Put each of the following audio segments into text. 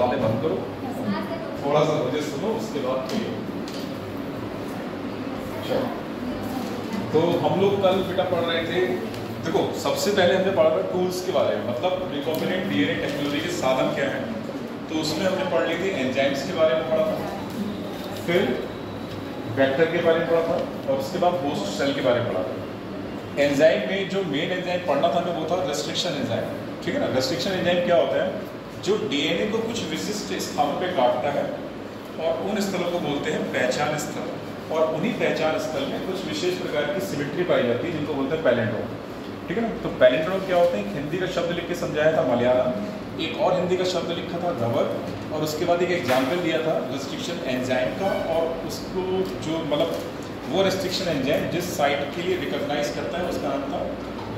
बातें बंद करो, थोड़ा सा मुझे सुनो, उसके बाद फिर चलो। तो हम लोग कल बेटा पढ़ रहे थे, देखो सबसे पहले हमने पढ़ा था टूल्स के बारे में, मतलब रिकॉम्बिनेंट डीएनए टेक्नोलॉजी के साधन क्या हैं। तो उसमें हमने पढ़ ली थी एंजाइम्स के बारे में पढ़ा था, फिर वेक्टर के बारे में पढ़ा था, और उसके बाद होस्ट सेल के बारे में पढ़ा था। एंजाइम में जो मेन एंजाइम पढ़ना था हमें वो था रेस्ट्रिक्शन एंजाइम, ठीक है ना। रेस्ट्रिक्शन एंजाइम क्या होता है, जो डीएनए को कुछ विशिष्ट स्थानों पे काटता है और उन स्थलों को बोलते हैं पहचान स्थल, और उन्हीं पहचान स्थल में कुछ विशेष प्रकार की सिमेट्री पाई जाती है जिनको बोलते हैं पैलिंड्रोम, ठीक है ना। तो पैलिंड्रोम क्या होते हैं, हिंदी का शब्द लिख के समझाया था मलयालम, एक और हिंदी का शब्द लिखा था रबर, और उसके बाद एक एग्जाम्पल दिया था रेस्ट्रिक्शन एंजाइम का, और उसको जो मतलब वो रेस्ट्रिक्शन एंजाइम जिस साइट के लिए रिकॉग्नाइज करता है उसका नाम था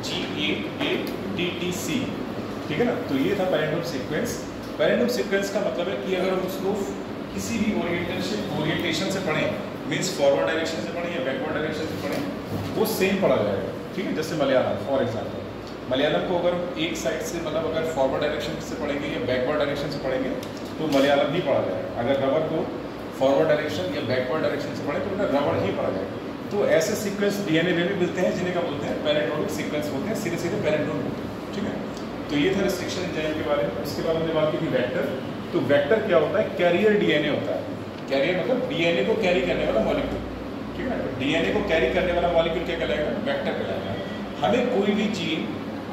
GATTTC, ठीक है ना। तो ये था पैलिंड्रोम सीक्वेंस। पैलिंड्रोम सीक्वेंस का मतलब है कि अगर हम उसको किसी भी ओरिएंटेशन से पढ़ें, मीन्स फॉरवर्ड डायरेक्शन से पढ़ें या बैकवर्ड डायरेक्शन से पढ़ें, वो सेम पढ़ा जाएगा, ठीक है। जैसे मलयालम फॉर एग्जाम्पल, मलयालम को अगर एक साइड से मतलब अगर फॉरवर्ड डायरेक्शन से पढ़ेंगे या बैकवर्ड डायरेक्शन से पढ़ेंगे तो मलयालम ही पढ़ा जाएगा। अगर रबर को फॉरवर्ड डायरेक्शन या बैकवर्ड डायरेक्शन से पढ़ें तो उन्हें रबर ही पढ़ा जाएगा। तो ऐसे सीक्वेंस डीएनए में भी मिलते हैं जिन्हें क्या बोलते हैं, पैलिंड्रोमिक सीक्वेंस बोलते हैं, सीधे सीधे पैलिंड्रोम बोलते हैं, ठीक है। तो ये था रेस्ट्रिक्शन एंजाइम के बारे में। उसके बाद हमने बात की थी वेक्टर। तो वेक्टर क्या होता है, कैरियर डीएनए होता है। कैरियर मतलब डीएनए को कैरी करने वाला मॉलिक्यूल, ठीक है ना। तो डीएनए को कैरी करने वाला मॉलिक्यूल क्या कहलाएगा, वेक्टर कहलाएगा। हमें कोई भी जीन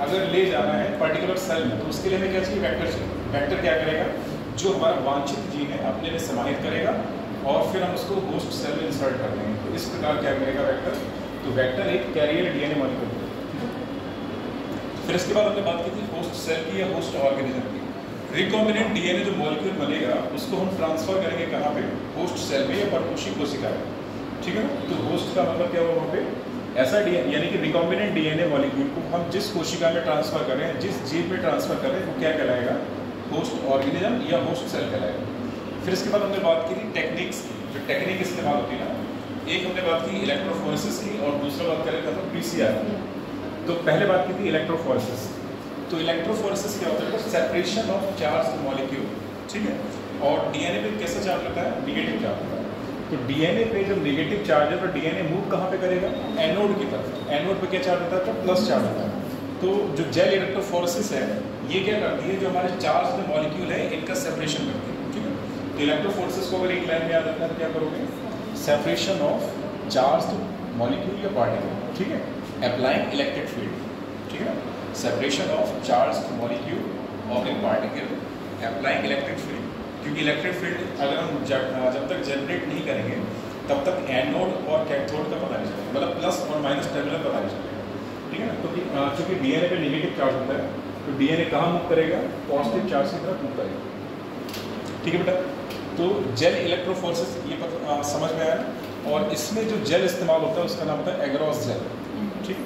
अगर ले जाना है पर्टिकुलर सेल में तो उसके लिए हमें क्या चाहिए, वेक्टर चाहिए। वेक्टर क्या करेगा, जो हमारा वांछित जीन है अपने में समाहित करेगा और फिर हम उसको होस्ट सेल में इंसर्ट कर देंगे। तो इस प्रकार क्या करेगा वेक्टर, तो वेक्टर एक कैरियर डीएनए मॉलिक्यूल। फिर इसके बाद हमने बात की थी होस्ट सेल की या होस्ट ऑर्गेनिज्म की। रिकॉम्बिनेंट डीएनए जो मॉलिक्यूल बनेगा उसको हम ट्रांसफर करेंगे कहाँ पे, होस्ट सेल में या परपोषी कोशिका में, ठीक है ना। तो होस्ट का मतलब क्या हुआ वहाँ पे, ऐसा डीएनए यानी कि रिकॉम्बिनेंट डीएनए मॉलिक्यूल को हम जिस कोशिका में ट्रांसफर कर रहे हैं, जिस जीन में ट्रांसफर कर रहे हैं, वो क्या कहलाएगा, होस्ट ऑर्गेनिज्म या होस्ट सेल कहलाएगा। फिर इसके बाद हमने बात की थी टेक्निक्स की, जो टेक्निक इस्तेमाल होती है ना। एक हमने बात की इलेक्ट्रोफोरेसिस की और दूसरा बात कर रहा था पीसीआर। तो पहले बात की थी इलेक्ट्रोफोरेसिस। तो इलेक्ट्रोफोरेसिस क्या होता है, सेपरेशन ऑफ चार्ज मॉलिक्यूल, ठीक है। और डीएनए पे कैसा चार्ज होता है, निगेटिव चार्ज होता है। तो डीएनए पे जब नेगेटिव चार्ज है तो डीएनए मूव कहाँ पे करेगा, एनोड की तरफ। एनोड पे क्या चार्ज होता है, तो प्लस चार्ज होता है। तो जो जेल इलेक्ट्रोफोरेसिस है ये क्या करती है, जो हमारे चार्ज मॉलिक्यूल है इनका सेपरेशन करती है, ठीक है। तो इलेक्ट्रोफोरेसिस को अगर एक लाइन में याद रखना है तो क्या करोगे, सेपरेशन ऑफ चार्ज मॉलिक्यूल या पार्टिकल, ठीक है, अप्लाइंग इलेक्ट्रिक फील्ड, ठीक है। सेपरेशन ऑफ चार्ज मॉलिक्यूल और एक पार्टिकल अप्लाइंग इलेक्ट्रिक फील्ड, क्योंकि इलेक्ट्रिक फील्ड अगर हम जब तक जनरेट नहीं करेंगे तब तक एनोड और कैथोड का पता नहीं चलेगा, मतलब प्लस और माइनस टर्मिनल पता नहीं चलेगा, ठीक है ना। तो चूंकि डीएनए पे नेगेटिव चार्ज होता है तो डीएनए कहाँ मूव करेगा, पॉजिटिव चार्ज की तरफ मूव करेगा, ठीक है बेटा। तो जेल इलेक्ट्रोफोरेसिस ये समझ में आया ना। और इसमें जो जेल इस्तेमाल होता है उसका नाम होता है एग्रोस जेल, ठीक।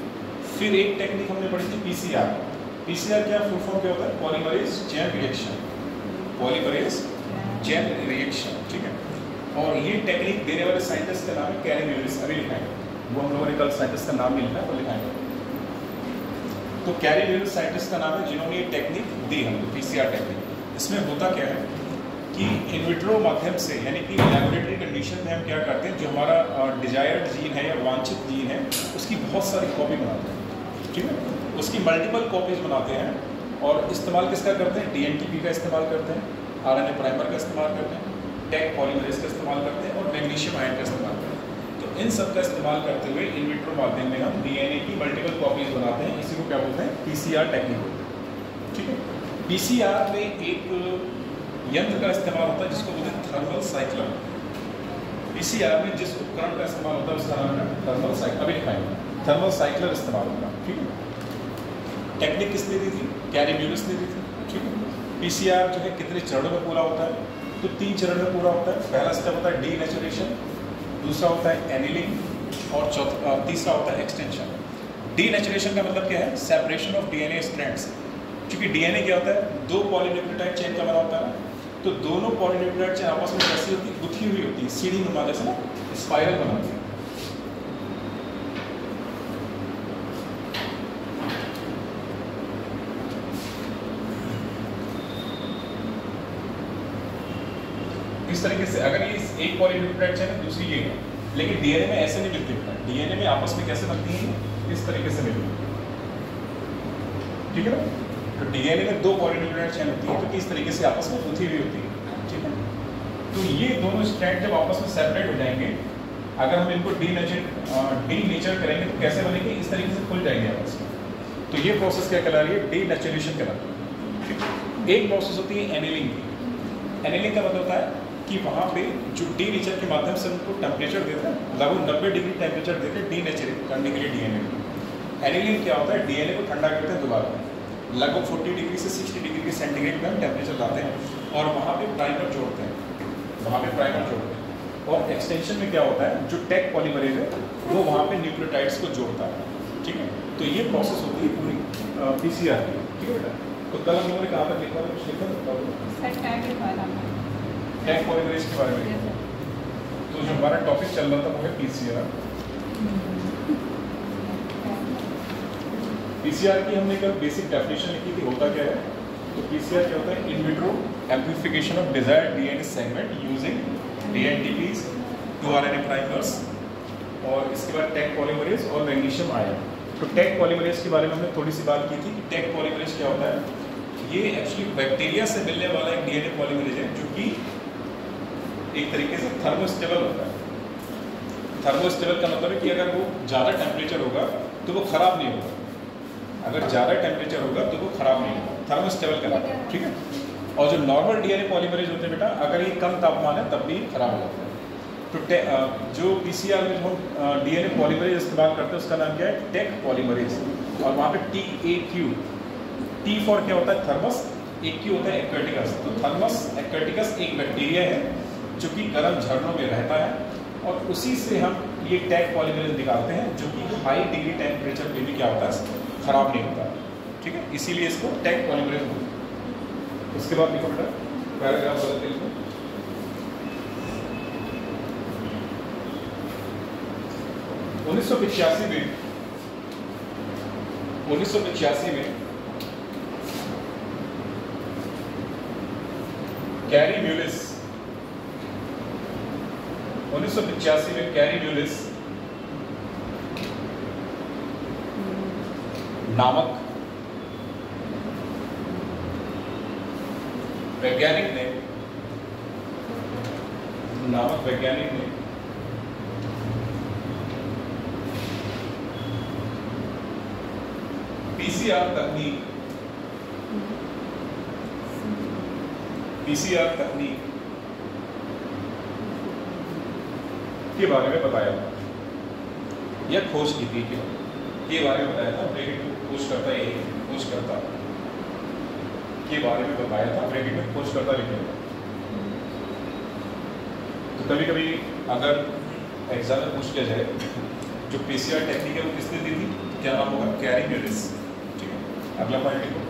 फिर एक टेक्निक हमने पढ़ी थी पीसीआर। पीसीआर क्या फुल फॉर्म क्या होता है, polymerase chain reaction, polymerase chain reaction, ठीक है। और ये टेक्निक देने वाले साइंटिस्ट का नाम है कैरी ल्यूइस, अभी लिखाएंगे वो, हम लोगों ने कल साइंटिस्ट का नाम नहीं लिखा है वो लिखाएंगे। तो कैरी ल्यूइस साइंटिस्ट का नाम है जिन्होंने ये टेक्निक दी हमको, पीसीआर टेक्निक। इसमें होता क्या है कि इनविट्रो माध्यम से यानी कि लैबोरेटरी कंडीशन में हम क्या करते हैं, जो हमारा डिजायर्ड जीन है या वांछित जीन है उसकी बहुत सारी कॉपी बनाते हैं, ठीक है। उसकी मल्टीपल कॉपीज बनाते हैं और इस्तेमाल किसका करते हैं, डीएनटीपी का इस्तेमाल करते हैं, आरएनए प्राइमर का इस्तेमाल करते हैं, टेक पॉलीमरेज का इस्तेमाल करते हैं और मैग्नीशियम आयन का इस्तेमाल करते हैं। तो इन सब का इस्तेमाल करते हुए इन विट्रो माध्यम में हम डीएनए की मल्टीपल कॉपीज बनाते हैं। इसी को क्या बोलते हैं, पीसीआर टेक्निक, ठीक है। पीसीआर में एक यंत्र का इस्तेमाल होता है जिसको बोलते हैं थर्मल साइक्लर। पीसीआर में जिस उपकरण का इस्तेमाल होता है उसका नाम है थर्मल साइक्लर, अभी दिखाएंगे, थर्मल साइक्लर इस्तेमाल होगा, ठीक है। टेक्निक किसने दी थी, कैरी ल्यूइस ने दी थी, ठीक है। पीसीआर जो है कितने चरणों में पूरा होता है, तो 3 चरण में पूरा होता है। पहला स्टेप होता है डीनेचुरेशन, दूसरा होता है एनिलिंग और तीसरा होता है एक्सटेंशन। डीनेचुरेशन का मतलब क्या है, सेपरेशन ऑफ डीएनए स्ट्रैंड्स। क्योंकि डीएनए क्या होता है, 2 पॉलीन्यूक्लियोटाइड चेन का बना होता है, तो दोनों पॉलीन्यूक्लियोटाइड चेन आपस में कैसी होती है, गुथी हुई होती है, सीढ़ी नुमा जैसे ना स्पाइरल बनाती है। तरीके से अगर ये एक पॉलीन्यूक्लियोटाइड चेन है, दूसरी ये है, लेकिन डीएनए में ऐसे नहीं मिलती बेटा। डीएनए में आपस में कैसे बनती है, इस तरीके से मिलती है, ठीक है ना। तो डीएनए में दो पॉलीन्यूक्लियोटाइड चेन होती है, तो किस तरीके से आपस में गुथी हुई होती है, ठीक है। तो ये दोनों स्ट्रैंड जब आपस में सेपरेट हो जाएंगे, अगर हम इनको डीनेचर करेंगे तो कैसे बनेंगे, इस तरीके से खुल जाएंगे आपस में। तो ये प्रोसेस क्या कहला रही है, डीनेचुरेशन कहलाती है। एक प्रोसेस होती है एनिलिंग की। एनिलिंग का मतलब होता है कि वहाँ पे जो डीनेचर के माध्यम से उनको टेम्परेचर देता है, लगभग 90 डिग्री टेम्परेचर देते हैं डीनेचर करने के लिए डीएनए को। एनिलिंग क्या होता है, डीएनए को ठंडा करते हैं दोबारा, लगभग 40 डिग्री से 60 डिग्री के सेंटीग्रेड में टेम्परेचर लाते हैं और वहाँ पे प्राइमर जोड़ते हैं, वहाँ पे प्राइमर जोड़ते हैं। और एक्सटेंशन में क्या होता है, जो टेक पॉलीमरेज है वो वहाँ पे न्यूक्लियोटाइड्स को जोड़ता है, ठीक है। तो ये प्रोसेस होती है पूरी पीसीआर की, ठीक है बेटा। तो कल हम लोगों ने कहाँ पर लिखा, कुछ लिखा टैग पॉलीमरेज के बारे में। तो जो हमारा टॉपिक चल रहा था वो है पीसीआर। पीसीआर की हमने कल बेसिक डेफिनेशन लिखी थी, होता क्या है। तो पीसीआर क्या होता है, in vitro amplification of desired DNA segment using dNTPs, 2 RNA primers, और इसके बाद टैग पॉलीमरेज और मैग्नीशियम आयन। तो टैग पॉलीमरेज के बारे में हमने थोड़ी सी बात की थी कि टैग पॉलीमरेज क्या होता है। ये एक्चुअली बैक्टीरिया से मिलने वाला एक डीएनए पॉलीमरेज है, जो कि एक तरीके से थर्मोस्टेबल होता है। थर्मोस्टेबल का मतलब है कि अगर वो ज़्यादा टेम्परेचर होगा तो वो खराब नहीं होगा, अगर ज़्यादा टेम्परेचर होगा तो वो खराब नहीं होगा, थर्मोस्टेबल कहलाता है, ठीक है। और जो नॉर्मल डीएनए पॉलीमरेज होते हैं बेटा, अगर ये कम तापमान है तब भी खराब हो जाता है। तो जो पीसीआर में जो हम डीएनए पॉलीमरेज इस्तेमाल करते हैं उसका नाम क्या है, टेक पॉलीमरेज। और वहाँ पे TAQ, T फॉर क्या होता है, थर्मस, AQ होता है एक्वेटिकस। तो थर्मस एक्वेटिकस एक बैक्टीरिया है जो कि गर्म झरनों में रहता है, और उसी से हम ये टैग पॉलीमरेज निकालते हैं, जो कि हाई डिग्री टेम्परेचर पे भी क्या होता है, खराब नहीं होता, ठीक है। इसीलिए इसको टैग पॉलीमरेज बोलते हैं। उसके बाद लिखो बेटा पैराग्राफ बदल के लिखो। 1985 में कैरी म्यूलिस, 1985 में कैरी म्यूलिस नामक वैज्ञानिक ने पीसीआर तकनीक के बारे में बताया था, या खोज की थी के बारे में बताया था। खोजकर्ता के बारे में बताया था, ब्रैकेट में खोजकर्ता लिखे। तो कभी कभी अगर एग्जाम में पूछ लिया जाए जो पीसीआर टेक्निक है वो किसने दी थी, क्या नाम होगा, कैरी म्यूलिस, ठीक है। अगला पॉइंट लिखो।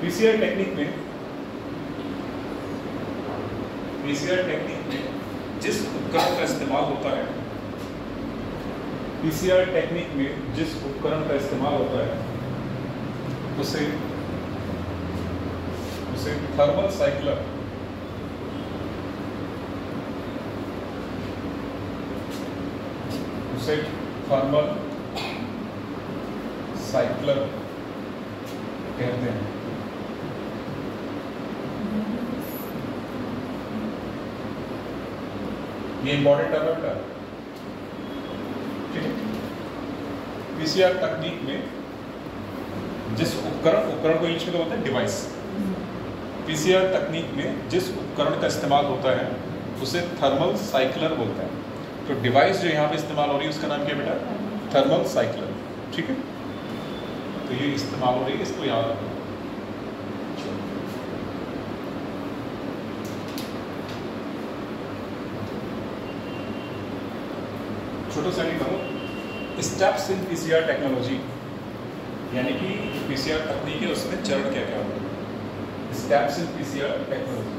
पीसीआर टेक्निक में जिस उपकरण का इस्तेमाल होता है, पीसीआर टेक्निक में जिस उपकरण का इस्तेमाल होता है उसे थर्मल साइक्लर कहते हैं। ये इंपॉर्टेंट टर्म है, ठीक है। पीसीआर तकनीक में जिस उपकरण को इंग्लिश में तो बोलते हैं डिवाइस। पीसीआर तकनीक में जिस उपकरण का इस्तेमाल होता है उसे थर्मल साइक्लर बोलते हैं। तो डिवाइस जो यहाँ पे इस्तेमाल हो रही है उसका नाम क्या है बेटा, थर्मल साइक्लर, ठीक है। तो ये इस्तेमाल हो रही है, इसको याद रखो। छोटा सा लिखो, स्टेप्स इन पीसीआर टेक्नोलॉजी, यानी कि पीसीआर तकनीक है उसमें चरण क्या क्या होगा। Steps in PCR technology,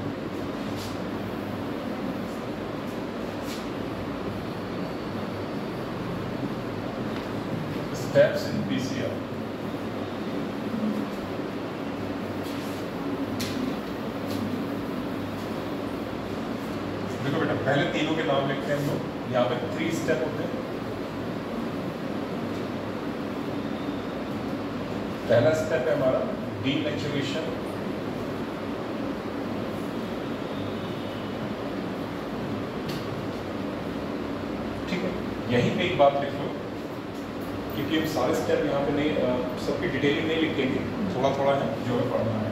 steps in PCR. देखो बेटा, पहले तीनों के नाम लिखते हैं हम लोग। यहाँ पे 3 स्टेप होते हैं। पहला स्टेप है हमारा डीनेचुरेशन। ठीक है, यहीं पे एक बात लिख लो, क्योंकि हम सारे स्टेप यहाँ पे नहीं, सबकी डिटेलिंग नहीं लिखेंगे, थोड़ा थोड़ा है जो हमें पढ़ना है।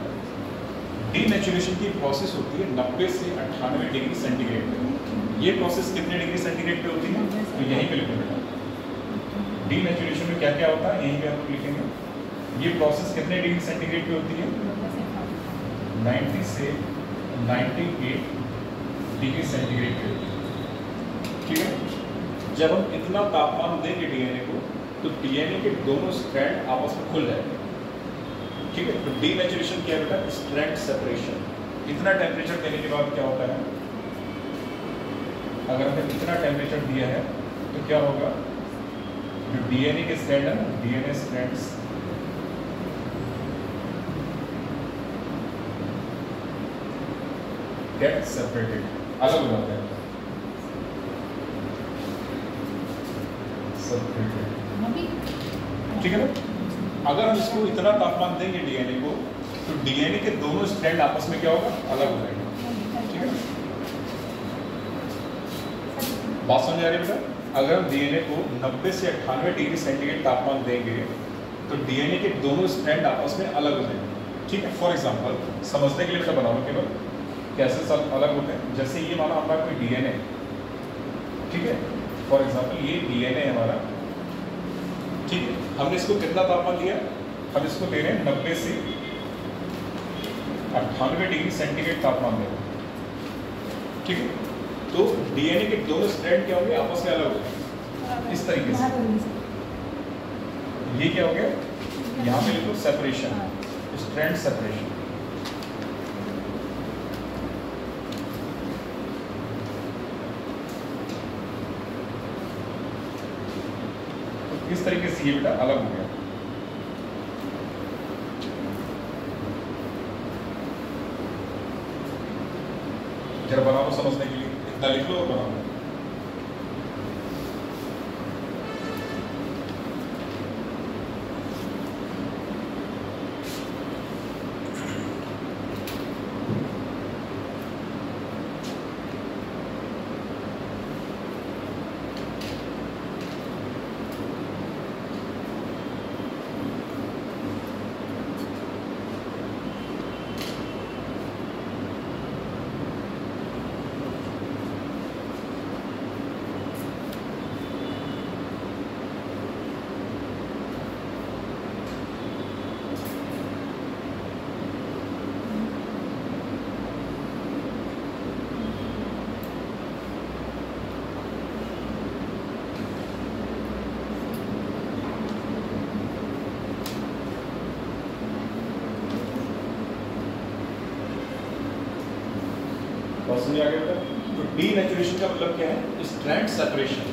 डीनेचुरेशन की प्रोसेस होती है 90 से 98 डिग्री सेंटीग्रेड पे। ये प्रोसेस कितने डिग्री सेंटीग्रेड पे होती है, तो यहीं पे लिखो बेटा। डीनेचुरेशन में क्या क्या होता है यहीं पे हम लिखेंगे। ये प्रोसेस कितने डिग्री सेंटीग्रेड पे होती है, 90 से 98 डिग्री सेंटीग्रेड पे होती है। ठीक है, जब हम इतना तापमान देंगे डीएनए को, तो डीएनए के दोनों स्ट्रैंड आपस में खुल जाएंगे। ठीक है, तो डीनेचुरेशन क्या है बेटा, स्ट्रैंड सेपरेशन। इतना टेम्परेचर देने के बाद क्या होता है, अगर हमने इतना टेम्परेचर दिया है तो क्या होगा, जो डीएनए के स्ट्रैंड है ना, डीएनए स्ट्रैंड्स गेट सेपरेटेड, अलग हो जाते हैं, सेपरेटेड। ठीक है ना, अगर हम इसको इतना तापमान देंगे डीएनए को, तो डीएनए के दोनों स्ट्रैंड आपस में क्या होगा, अलग हो जाएंगे। ठीक है, बात समझ आ रही है बेटा। अगर हम डीएनए को 90 से 98 डिग्री सेंटीग्रेड तापमान देंगे, तो डीएनए के दोनों स्ट्रैंड आपस में अलग हो जाएंगे। ठीक है, फॉर एग्जांपल समझने के लिए बेटा बना लो केवल, कैसे सब अलग होते हैं। जैसे ये माना हमारा कोई डीएनए, ठीक है, फॉर एग्जांपल ये डीएनए है हमारा। ठीक है, हमने इसको कितना तापमान दिया, हम इसको दे रहे हैं 90 से 98 डिग्री सेंटीग्रेड तापमान दे रहे हैं। ठीक है, तो डीएनए के दोनों स्ट्रैंड क्या होंगे, आपस में अलग हो गए इस तरीके से। ये क्या हो गया, यहाँ पे लिखो सेपरेशन, स्ट्रैंड सेपरेशन। इस तरीके से ये बेटा अलग हो गया। जरा बनाओ समझने के लिए, इतना लिख लो और बनाओ। समझ आ गया बेटा। तो डीनेचुरेशन का मतलब क्या है, स्ट्रैंड सेपरेशन।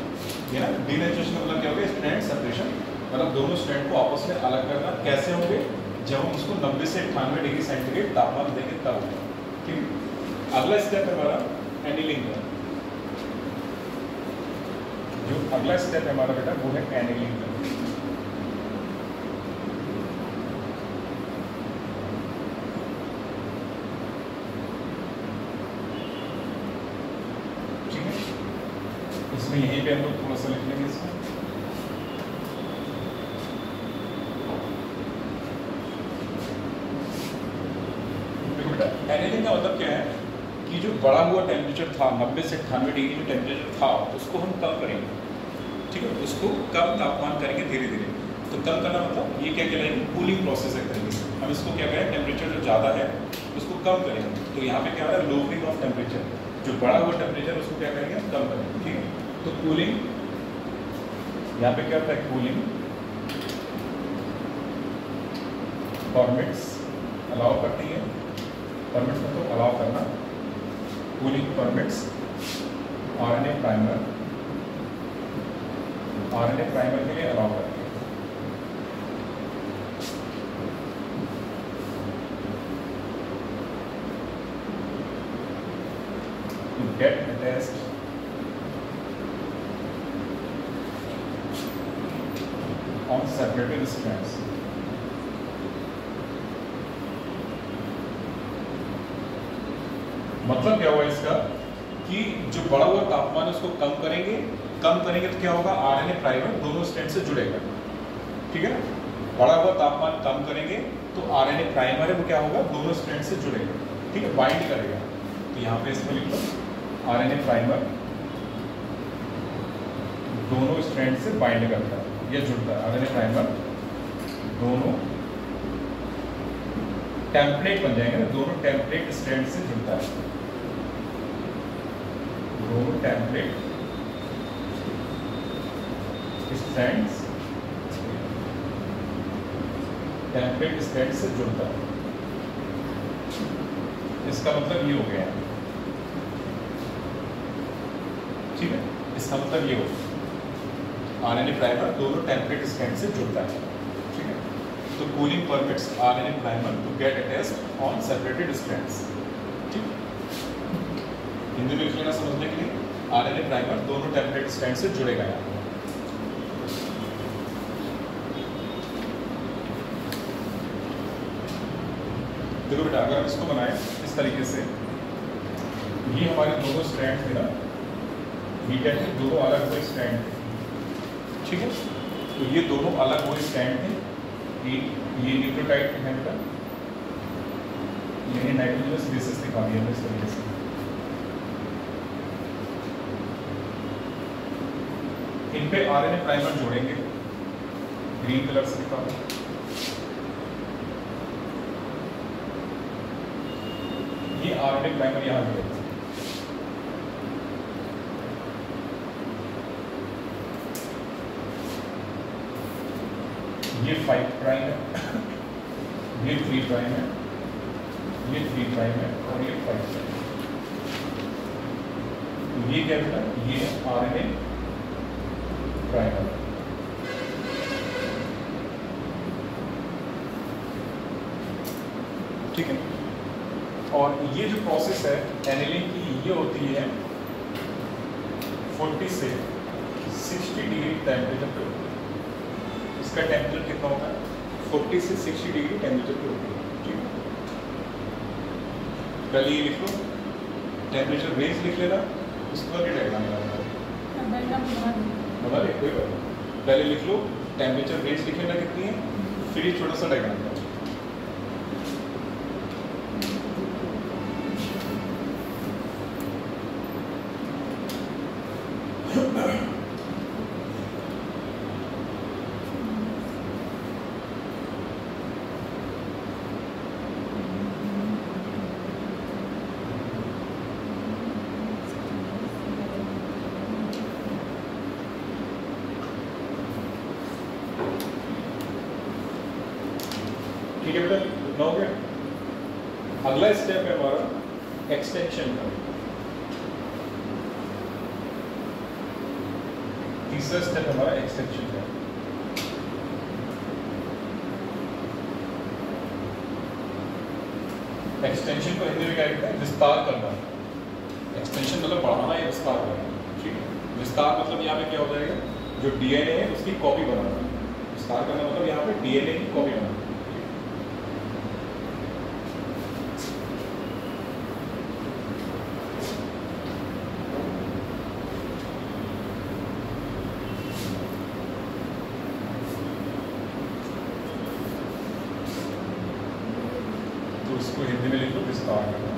ये ना डीनेचुरेशन का मतलब क्या होगा, स्ट्रैंड सेपरेशन, मतलब दोनों स्ट्रैंड को आपस में अलग करना। कैसे होंगे, जब हम उसको 90 से 98 डिग्री सेंटीग्रेड तापमान देंगे तब होगा। ठीक, अगला स्टेप है हमारा एनीलिंग का। जो अगला स्टेप है हमारा बेटा वो है एनीलिंग का। इसमें यहीं पे हम लोग थोड़ा सा लिख लेंगे इसमें। देखो बेटा, एनीलिंग का मतलब क्या है कि जो बढ़ा हुआ टेम्परेचर था 90 से 98 डिग्री जो टेम्परेचर था, उसको हम कम करेंगे। ठीक है, उसको कम तापमान करेंगे धीरे धीरे। तो कम करना मतलब ये क्या कहलाएगी, कूलिंग प्रोसेस है करेंगे। हम इसको क्या करें, टेम्परेचर जो ज़्यादा है उसको कम करेंगे। तो यहाँ पे क्या होगा, लोअरिंग ऑफ टेम्परेचर, जो बढ़ा हुआ टेम्परेचर उसको क्या करेंगे, कम करेंगे। ठीक है, तो कूलिंग, यहाँ पे क्या होता है, कूलिंग परमिट्स अलाउ करती है, परमिट्स मतलब अलाउ करना, कूलिंग परमिट्स आरएनए प्राइमर के लिए अलाउ करती है। get attached on separated strands. मतलब क्या हुआ इसका कि जो बढ़ा हुआ तापमान है उसको कम करेंगे तो क्या होगा, आरएनए प्राइमर दोनों स्ट्रैंड से जुड़ेगा, ठीक है ना। बढ़ा हुआ तापमान कम करेंगे तो आरएनए प्राइमर है वो क्या होगा, दोनों स्ट्रैंड से जुड़ेगा, ठीक है, बाइंड करेगा। तो यहाँ पे इसमें लिख लो आरएनए प्राइमर दोनों स्ट्रैंड से बाइंड करता है या जुड़ता है। आरएनए प्राइमर दोनों टेम्पलेट बन जाएंगे ना, दोनों टेम्पलेट स्ट्रैंड से जुड़ता है, दोनों टेम्पलेट स्ट्रैंड्स टेम्पलेट स्ट्रैंड से जुड़ता है। इसका मतलब ये हो गया, ठीक है, इसका मतलब ये हो गया आरएनए प्राइमर दोनों टेम्पलेट स्ट्रैंड से जुड़ता है, ठीक है। तो cooling permits RNA primer to get attached on separated strands, ठीक। हिंदी में लिख लेना समझने के लिए, आरएनए प्राइमर दोनों टेम्पलेट स्ट्रैंड से जुड़ेगा यहाँ। देखो बेटा, अगर हम इसको बनाएं इस तरीके से, ये हमारे दोनों स्ट्रैंड थे ना, ये क्या थे, दोनों अलग हुए स्ट्रैंड थे, ठीक है। तो ये दोनों अलग हुए स्ट्रैंड थे, ये न्यूक्लियोटाइड है बेटा, ये नाइट्रोजनस बेसिस दिखा दिया इस तरीके से। इन पे आरएनए प्राइमर जोड़ेंगे, ग्रीन कलर से दिखा दो। ये आरएनए प्राइमर यहाँ जोड़ेगा, ये 5 प्राइम है, ये 3 प्राइम है, ये 3 प्राइम है और ये 5 प्राइम है। तो ये क्या बेटा, ये आरएनए प्राइमर, ठीक है। और ये जो प्रोसेस है एनिलिंग की, ये होती है 40 से 60 डिग्री टेम्परेचर पे होती है। इसका टेम्परेचर कितना होता है, 40 से 60 डिग्री टेम्परेचर पे होती है, ठीक है। पहले ये लिख लो, टेम्परेचर रेंज लिख लेना, उसके बाद ये डायग्राम बना ले, कोई बात नहीं। पहले लिख लो टेम्परेचर रेंज लिख लेना कितनी है, फिर ये छोटा सा डायग्राम बनाओ। ठीक है बेटा, इतना हो गया। अगला स्टेप है हमारा एक्सटेंशन का। तीसरा स्टेप हमारा एक्सटेंशन का। एक्सटेंशन को हिंदी में क्या कहते हैं, विस्तार करना। एक्सटेंशन मतलब बढ़ाना या विस्तार करना, ठीक है। विस्तार मतलब यहाँ पे क्या हो जाएगा, जो डीएनए है उसकी कॉपी बनाना। विस्तार करना मतलब यहाँ पे डीएनए की कॉपी बनाना। उसको हिंदी में लिख लो विस्तार करना।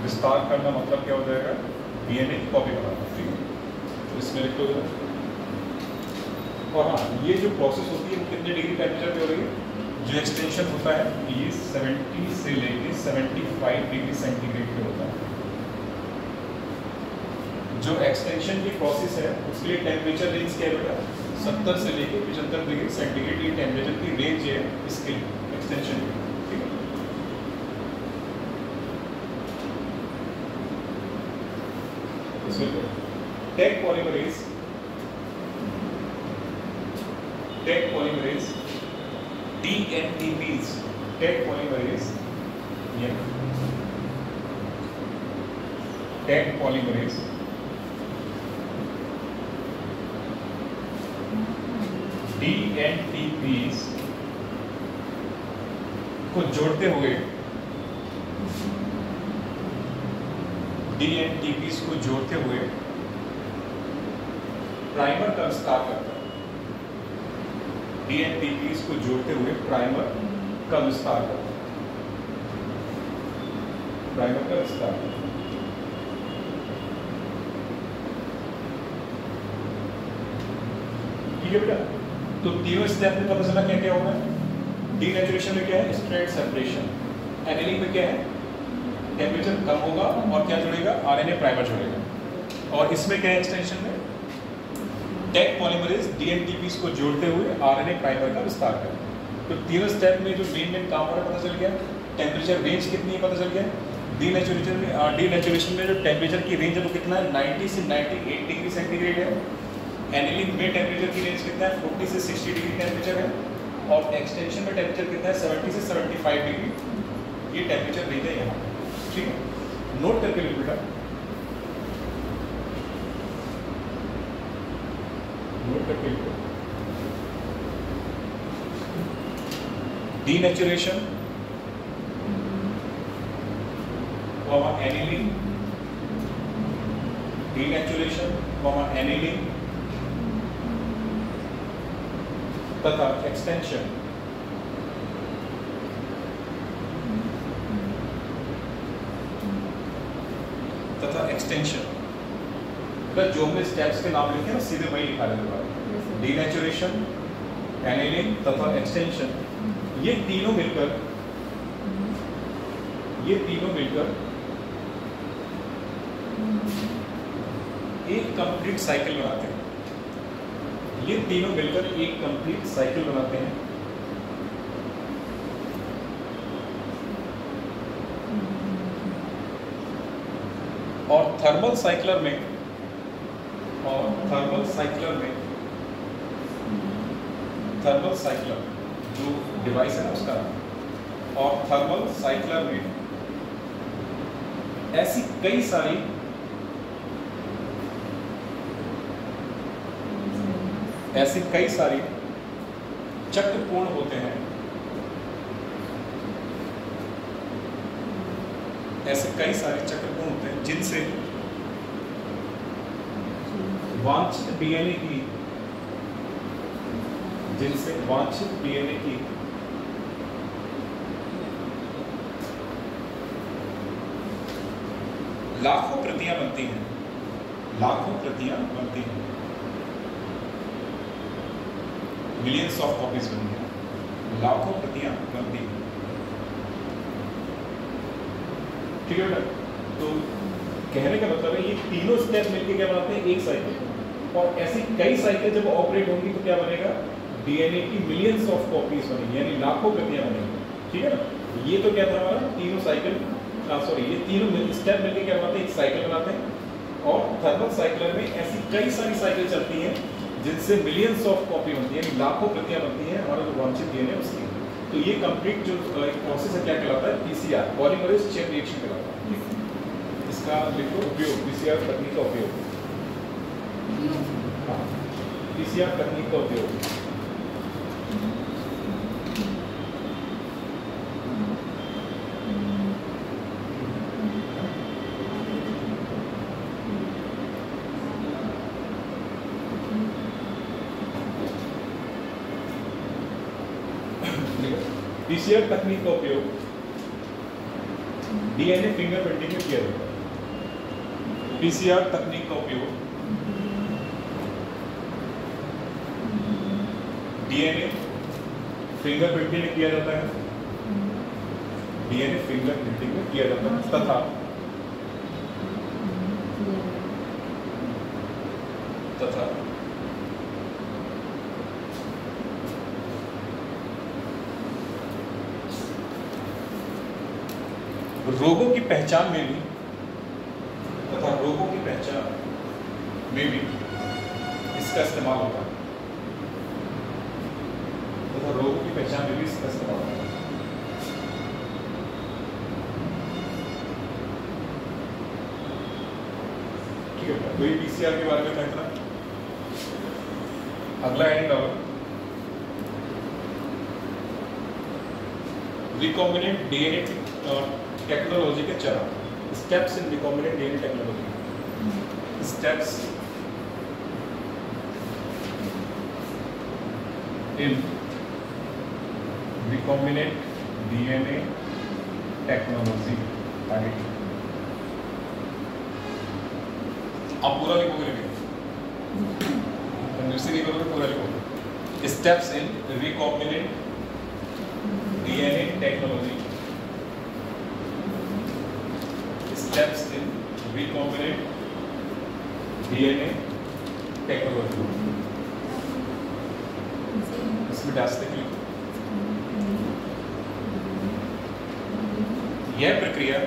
विस्तार करना मतलब क्या हो जाएगा, डीएनए की कॉपी बनाना, ठीक है। तो इसमें लिख लो। और हाँ, ये जो प्रोसेस होती है वो कितने डिग्री टेम्परेचर पे हो रही है, जो एक्सटेंशन होता है ये 70 से लेके 75 डिग्री सेंटीग्रेड पे होता है। जो एक्सटेंशन की प्रोसेस है उसके लिए टेम्परेचर रेंज क्या है बेटा, 70 से लेके 75 डिग्री सेंटीग्रेड की टेम्परेचर की रेंज है इसके एक्सटेंशन की, ठीक है। इसमें Taq polymerase TNTPs, Taq polymerase, ये टैग पॉलीमरेज DNTPs को जोड़ते हुए प्राइमर का विस्तार करता है। DNTPs को जोड़ते हुए प्राइमर का विस्तार करता है। प्राइमर का विस्तार करता है। ठीक है बेटा, तो तीनों स्टेप में पता चला क्या क्या होगा। डीनेचुरेशन में क्या है, स्ट्रेट सेपरेशन। एनिलिंग में क्या है, टेम्परेचर कम होगा और क्या जुड़ेगा, आरएनए प्राइमर जुड़ेगा। और इसमें क्या है, एक्सटेंशन में टैग पॉलीमरेज DNTPs को जोड़ते हुए आरएनए प्राइमर का विस्तार करें। तो तीनों स्टेप में जो मेन काम हो रहा है पता चल गया। टेम्परेचर रेंज कितनी है पता चल गया। डीनेचुरेशन में जो टेम्परेचर की रेंज है वो कितना है, 90 से 98 डिग्री सेंटीग्रेड है। एनिलिंग में टेम्परेचर की रेंज कितना है, 40 से 60 डिग्री टेम्परेचर है। और एक्सटेंशन में टेम्परेचर कितना है, 70 से 75 डिग्री। ये टेम्परेचर रेंज है यहाँ, ठीक है, नोट करके लिखो बेटा, नोट करके लिखो। डीनेचुरेशन, एनिलिंग, डीनेचुरेशन, एनिलिंग तथा एक्सटेंशन जो हमने स्टेप्स के नाम लिखे ना सीधे वही लिखा रहेगा। डीनेचुरेशन, एनिलिंग तथा एक्सटेंशन, ये तीनों मिलकर एक कंप्लीट साइकिल बनाते हैं। ये तीनों मिलकर एक कंप्लीट साइकिल बनाते हैं। और थर्मल साइक्लर में थर्मल साइक्लर जो डिवाइस है ना उसका, और थर्मल साइक्लर में ऐसी कई सारी चक्र पूर्ण होते हैं। ऐसे कई सारे चक्र पूर्ण होते हैं जिनसे वांछित डीएनए की लाखों प्रतियां बनती हैं। मिलियंस ऑफ कॉपीज बनती हैं, लाखों प्रतियां बनती हैं। ठीक है बेटा, तो कहने का मतलब है ये तीनों स्टेप मिलकर क्या बनाते हैं, एक साइकिल। और ऐसी कई साइकिल जब ऑपरेट होंगी तो क्या बनेगा, डीएनए की मिलियंस ऑफ कॉपीज बनेगी, यानी लाखों प्रतियां बनेंगी। ठीक है ना, ये तो क्या था हमारा तीनों साइकिल, ये तीनों स्टेप मिलकर क्या बनाते हैं, एक साइकिल बनाते हैं। और थर्मल साइक्लर में ऐसी कई सारी साइकिल चलती हैं जिनसे मिलियंस ऑफ कॉपी बनती है, यानी लाखों प्रतियां बनती हैं हमारा जो वांछित डीएनए उसकी। तो ये कंप्लीट जो प्रोसेस है क्या कहलाता है, पीसीआर, पॉलीमरेज चेन रिएक्शन कहलाता है। इसका लिखो उपयोग, पीसीआर तकनीक का उपयोग। हाँ, पीसीआर तकनीक का उपयोग। पीसीआर तकनीक का उपयोग डीएनए फिंगरप्रिंटिंग में किया जाता है। पीसीआर तकनीक का उपयोग डीएनए फिंगरप्रिंटिंग में किया जाता है। डीएनए फिंगरप्रिंटिंग में किया जाता है तथा रोगों की पहचान में भी इसका इस्तेमाल होता है। तथा रोगों की पहचान में भी इसका इस्तेमाल होता है। कोई पीसीआर के बारे में था इतना? अगला हेडिंग डालो, रिकॉम्बिनेंट डीएनए टेक्नोलॉजी के चरण, steps in recombinant DNA technology, steps in recombinant DNA technology. आगे आप पूरा लिखोगे, कंजूसी नहीं करोगे, पूरा लिखोगे। Steps in recombinant DNA technology, steps in recombinant DNA technology. इसमें डैश लिख लो। यह प्रक्रिया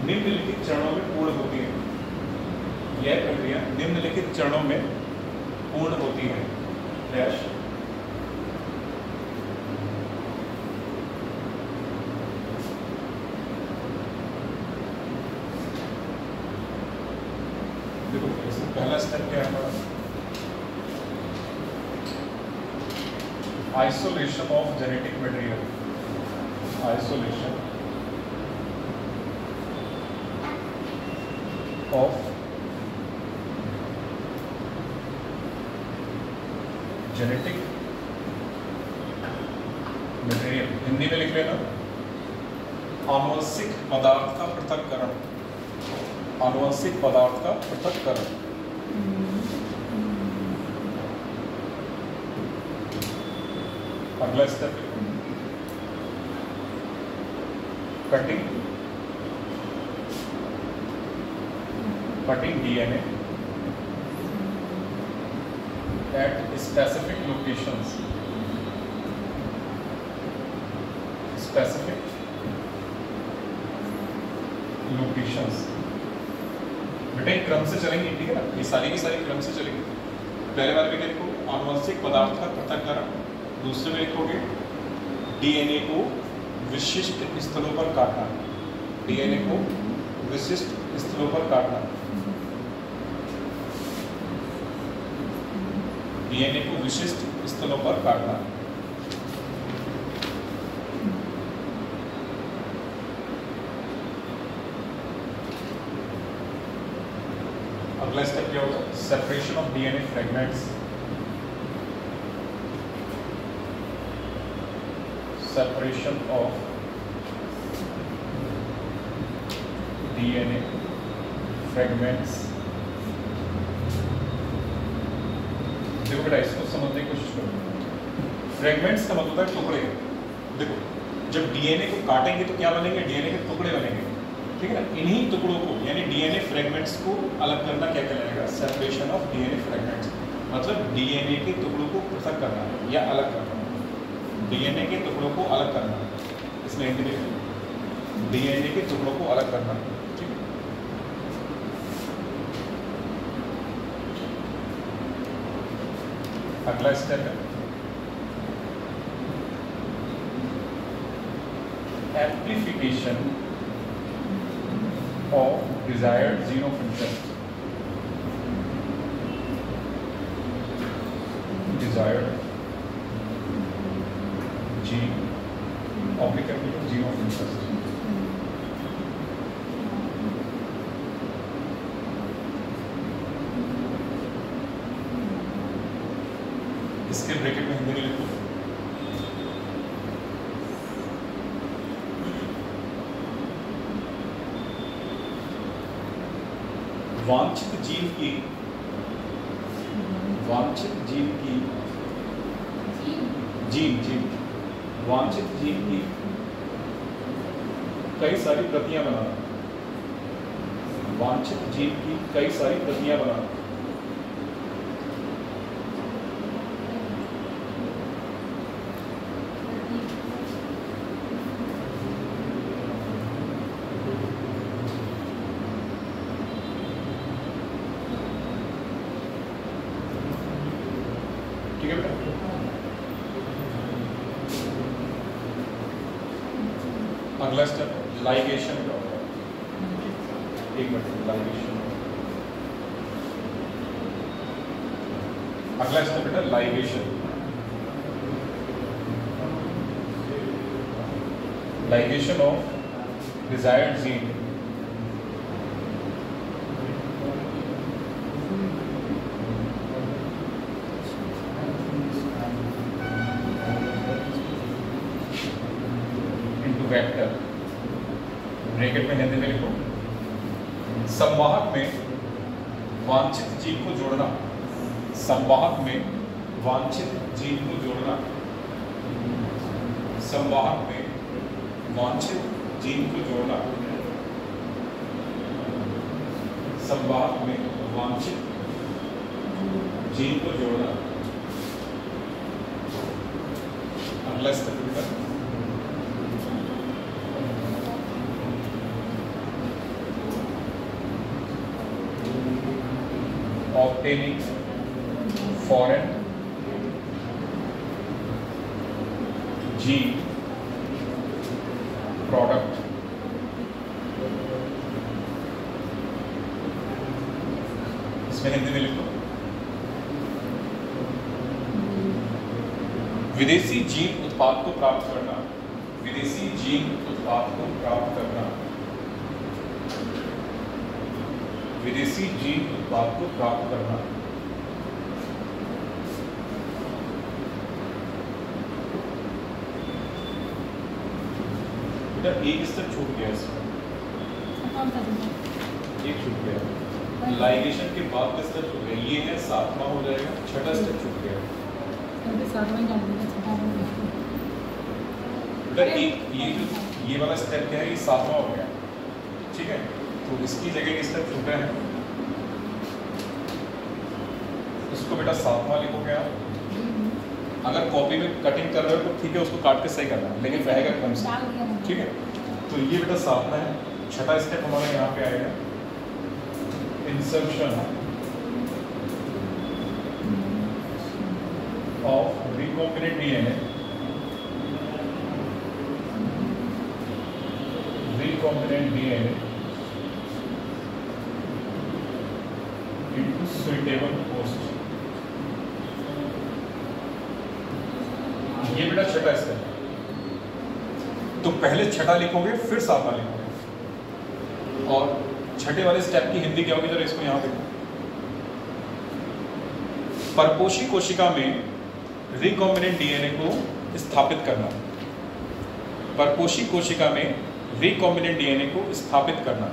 निम्नलिखित चरणों में पूर्ण होती है। यह प्रक्रिया निम्नलिखित चरणों में पूर्ण होती है। डैश देखो, इसमें पहला स्टेप क्या है हमारा? Isolation of genetic material, isolation of genetic material, Hindi में लिख लेना, आनुवंशिक पदार्थ का पृथक्करण, आनुवंशिक पदार्थ का पृथक्करण। अगला step cutting DNA at specific locations, specific locations. बेटा क्रम से चलेंगे, ठीक है ना, ये सारी की सारी क्रम से चलेंगे। पहले बार में लिखो आनुवंशिक पदार्थ का पृथक्करण, दूसरे में लिखोगे डीएनए को विशिष्ट स्थलों पर काटना, डीएनए को विशिष्ट स्थलों पर काटना, डीएनए को विशिष्ट स्थलों पर काटना। अगला स्टेप क्या होगा? Separation of DNA fragments, separation of DNA fragments। देखो बेटा इसको समझने की कोशिश करो। फ्रेगमेंट्स का मतलब है टुकड़े। देखो जब डीएनए को काटेंगे तो क्या बनेंगे? डीएनए के टुकड़े बनेंगे, ठीक है ना। इन्हीं टुकड़ों को यानी डीएनए फ्रेगमेंट्स को अलग करना क्या कहलाएगा? Separation of DNA fragments. मतलब डीएनए के टुकड़ों को पृथक करना या अलग करना, डीएनए के टुकड़ों को अलग करना। इसमें हिंदी में डीएनए के टुकड़ों को अलग करना, ठीक है। अगला स्टेप है amplification of desired gene of interest, desired gene of the capital gene of interest। इसके ब्रैकेट में हिंदी में लिखो वांछित जीन की वांछित जीन की कई सारी प्रतियां बनाना, वांछित जीन की कई सारी प्रतियां बनाना। ठीक है बेटा। अगला स्टेप लाइगेशन का होगा। एक मिनट, लाइगेशन। अगला स्टेप बेटा ligation. Ligation of desired gene into vector, bracket में हिंदी में लिखो, संवाहक में वांछित जीन को जोड़ना, संवाहक में वांछित जीन को जोड़ना, संवाहक में वांछित जीन को जोड़ना, संवाहक में वांछित जीन को जोड़ना। अगला स्टेप बेटा obtaining foreign gene product इसमें हिंदी में लिखो, विदेशी जीन उत्पाद को प्राप्त करना, विदेशी जीन उत्पाद को प्राप्त करना, विदेशी जीन उत्पाद को प्राप्त करना। बेटा एक स्टेप छूट गया इसमें, एक छूट गया, लाइगेशन के बाद का स्टेप छूट गया, ये है 7वां हो जाएगा, 6ठा स्टेप छूट गया। बेटा ये वाला स्टेप क्या है, ये 7वां हो गया, ठीक है। तो इसकी जगह स्टेप छूटे हैं, इसको बेटा 7वां लिखोगे आप। अगर कॉपी में कटिंग कर रहे हो तो ठीक है, उसको काट के सही करना, लेकिन रहेगा कम से, ठीक है। तो ये बेटा 7वां है। 6ठा स्टेप हमारा यहाँ पे आएगा, insertion of recombinant DNA, recombinant DNA into suitable host। ये बेटा 6ठा स्टेप, तो पहले 6ठा लिखोगे फिर 7वां लिखोगे, और 6ठे वाले स्टेप की हिंदी क्या होगी जरा इसको यहाँ देखो। परपोषी कोशिका में रिकॉम्बिनेंट डीएनए को स्थापित करना, परपोषी कोशिका में रिकॉम्बिनेंट डीएनए को स्थापित करना,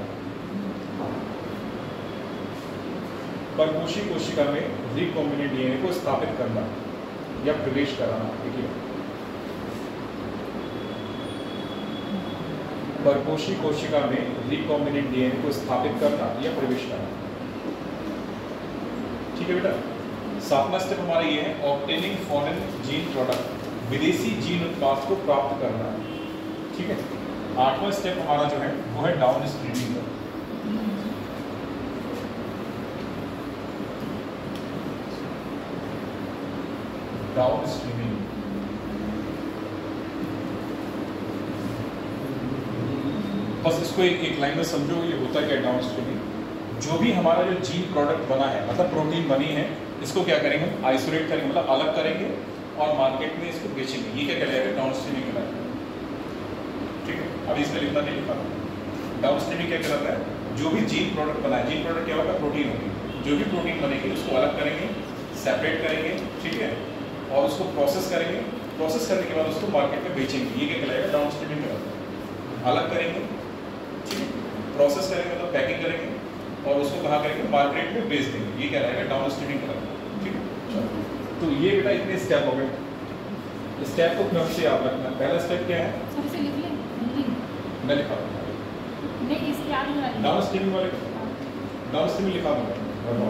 परपोषी कोशिका में रिकॉम्बिनेंट डीएनए को स्थापित करना या प्रवेश कराना। देखिए परपोषी कोशिका में रिकॉम्बिनेंट डीएनए को स्थापित करना या प्रवेश करना, ठीक है बेटा। 7वां स्टेप हमारा ये है, ऑब्टेनिंग फॉरेन जीन प्रोडक्ट, विदेशी जीन उत्पाद को प्राप्त करना, ठीक है। 8वां स्टेप हमारा जो है वो है डाउन स्ट्रीमिंग का, डाउन स्ट्रीमिंग। बस इसको एक लाइन में समझो, ये होता है क्या डाउन स्ट्रीमिंग। जो भी हमारा जो जीन प्रोडक्ट बना है, मतलब प्रोटीन बनी है, इसको क्या करेंगे हम आइसोलेट करेंगे, मतलब अलग करेंगे और मार्केट में इसको बेचेंगे, ये क्या कहलाएगा डाउन स्ट्रीमिंग कहलाएगा, ठीक है। अभी इसमें लिखना नहीं लिखा, डाउन स्ट्रीमिंग क्या कहलाता है, जो भी जीन प्रोडक्ट बना है, जीन प्रोडक्ट क्या होगा, प्रोटीन होगी, जो भी प्रोटीन बनेगी उसको अलग करेंगे, सेपरेट करेंगे, ठीक है, और उसको प्रोसेस करेंगे, प्रोसेस करने के बाद उसको मार्केट में बेचेंगे, ये क्या कहलाएगा डाउन स्ट्रीमिंग कहलाता है। अलग करेंगे, ठीक है, प्रोसेस करेंगे मतलब पैकिंग करेंगे और उसको कहाँ करेंगे, मार्केट में बेच देंगे, ये कहलाएगा डाउन स्ट्रीमिंग कहलाता है, ठीक है। तो ये बेटा इतने स्टेप हो गए, स्टेप को क्रम से याद रखना। पहला स्टेप क्या है, मैं लिखा डाउन स्ट्रीमिंग वाले, डाउन स्ट्रीमिंग लिखा दूंगा।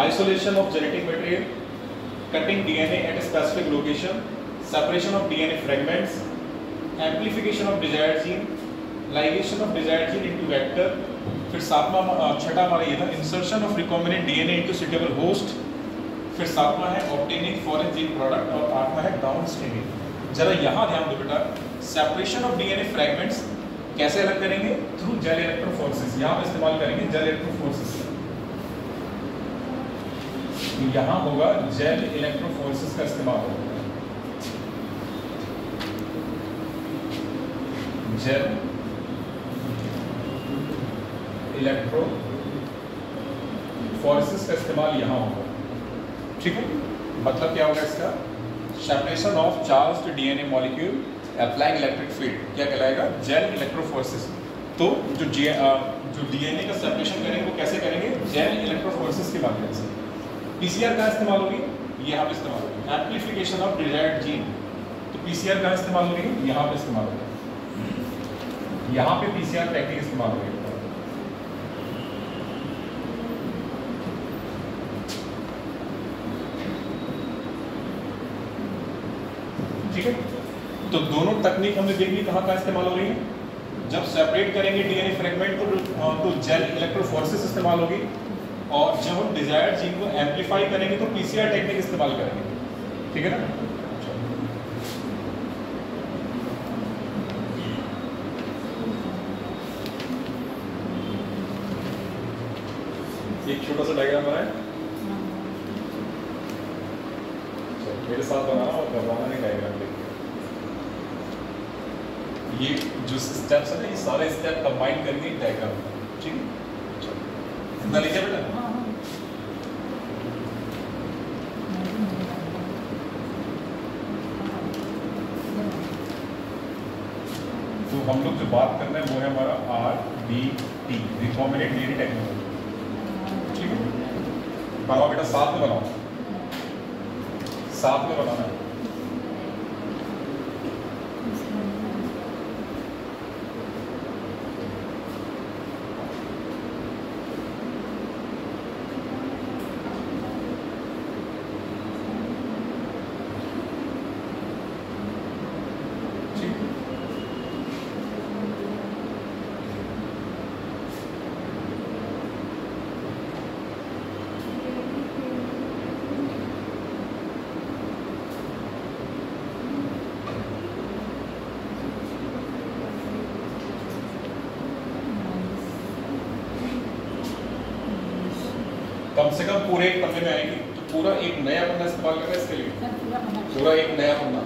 Isolation of genetic material, cutting DNA at a specific location, separation of DNA fragments, amplification of desired gene, ligation of desired gene into vector। फिर 6वां हमारा ये था, insertion of recombinant DNA into suitable host। फिर 7वां है obtaining foreign gene product और 8वां है downstreaming। जरा यहाँ ध्यान दो बेटा, separation of DNA fragments कैसे अलग करेंगे? Through gel electrophoresis. यहाँ पे इस्तेमाल करेंगे जेल इलेक्ट्रोफोरेसिस। तो यहाँ होगा जेल इलेक्ट्रोफोरेसिस का इस्तेमाल होगा। जेल इलेक्ट्रोफोरेसिस का इस्तेमाल यहाँ होगा। ठीक है, मतलब क्या होगा इसका? Separation of charged DNA molecule applying electric field, क्या कहलाएगा? Gel electrophoresis. तो जो डीएनए का सेपरेशन करेंगे वो कैसे करेंगे? जेल इलेक्ट्रोफोरेसिस के माध्यम से। पीसीआर कहाँ इस्तेमाल होगी? ये यहाँ पे इस्तेमाल होगी। एम्प्लीफिकेशन ऑफ डिजायर्ड जीन, तो पीसीआर कहाँ इस्तेमाल होगी? यहाँ पे इस्तेमाल होगी। यहाँ पे पीसीआर टेक्निक इस्तेमाल होगी। ठीक है, तो दोनों तकनीक हमने देख ली कहाँ इस्तेमाल हो रही है। जब सेपरेट करेंगे डीएनए फ्रेगमेंट को तो जेल इलेक्ट्रोफोरेसिस इस्तेमाल होगी, और जब हम डिजायर्ड जीन को एम्पलीफाई करेंगे तो पीसीआर टेक्निक इस्तेमाल करेंगे। ठीक है ना? एक छोटा सा डायग्राम बनाए, मेरे साथ बनाना और घबराना नहीं। डायग्राम देखिए, ये जो स्टेप्स है ना, ये सारे स्टेप कंबाइन करके एक डायग्राम। ठीक है, इतना लिखा बेटा? तो हम लोग जो बात कर रहे हैं वो है हमारा RDT, रिकॉम्बिनेंट डीएनए टेक्नोलॉजी। ठीक है, बनाओ बेटा, साथ में बनाओ, साथ में बनाना है। कम से कम पूरे एक पन्ने में आएगी, तो पूरा एक नया पन्ना इस्तेमाल कर रहे हैं इसके लिए, पूरा एक नया पन्ना,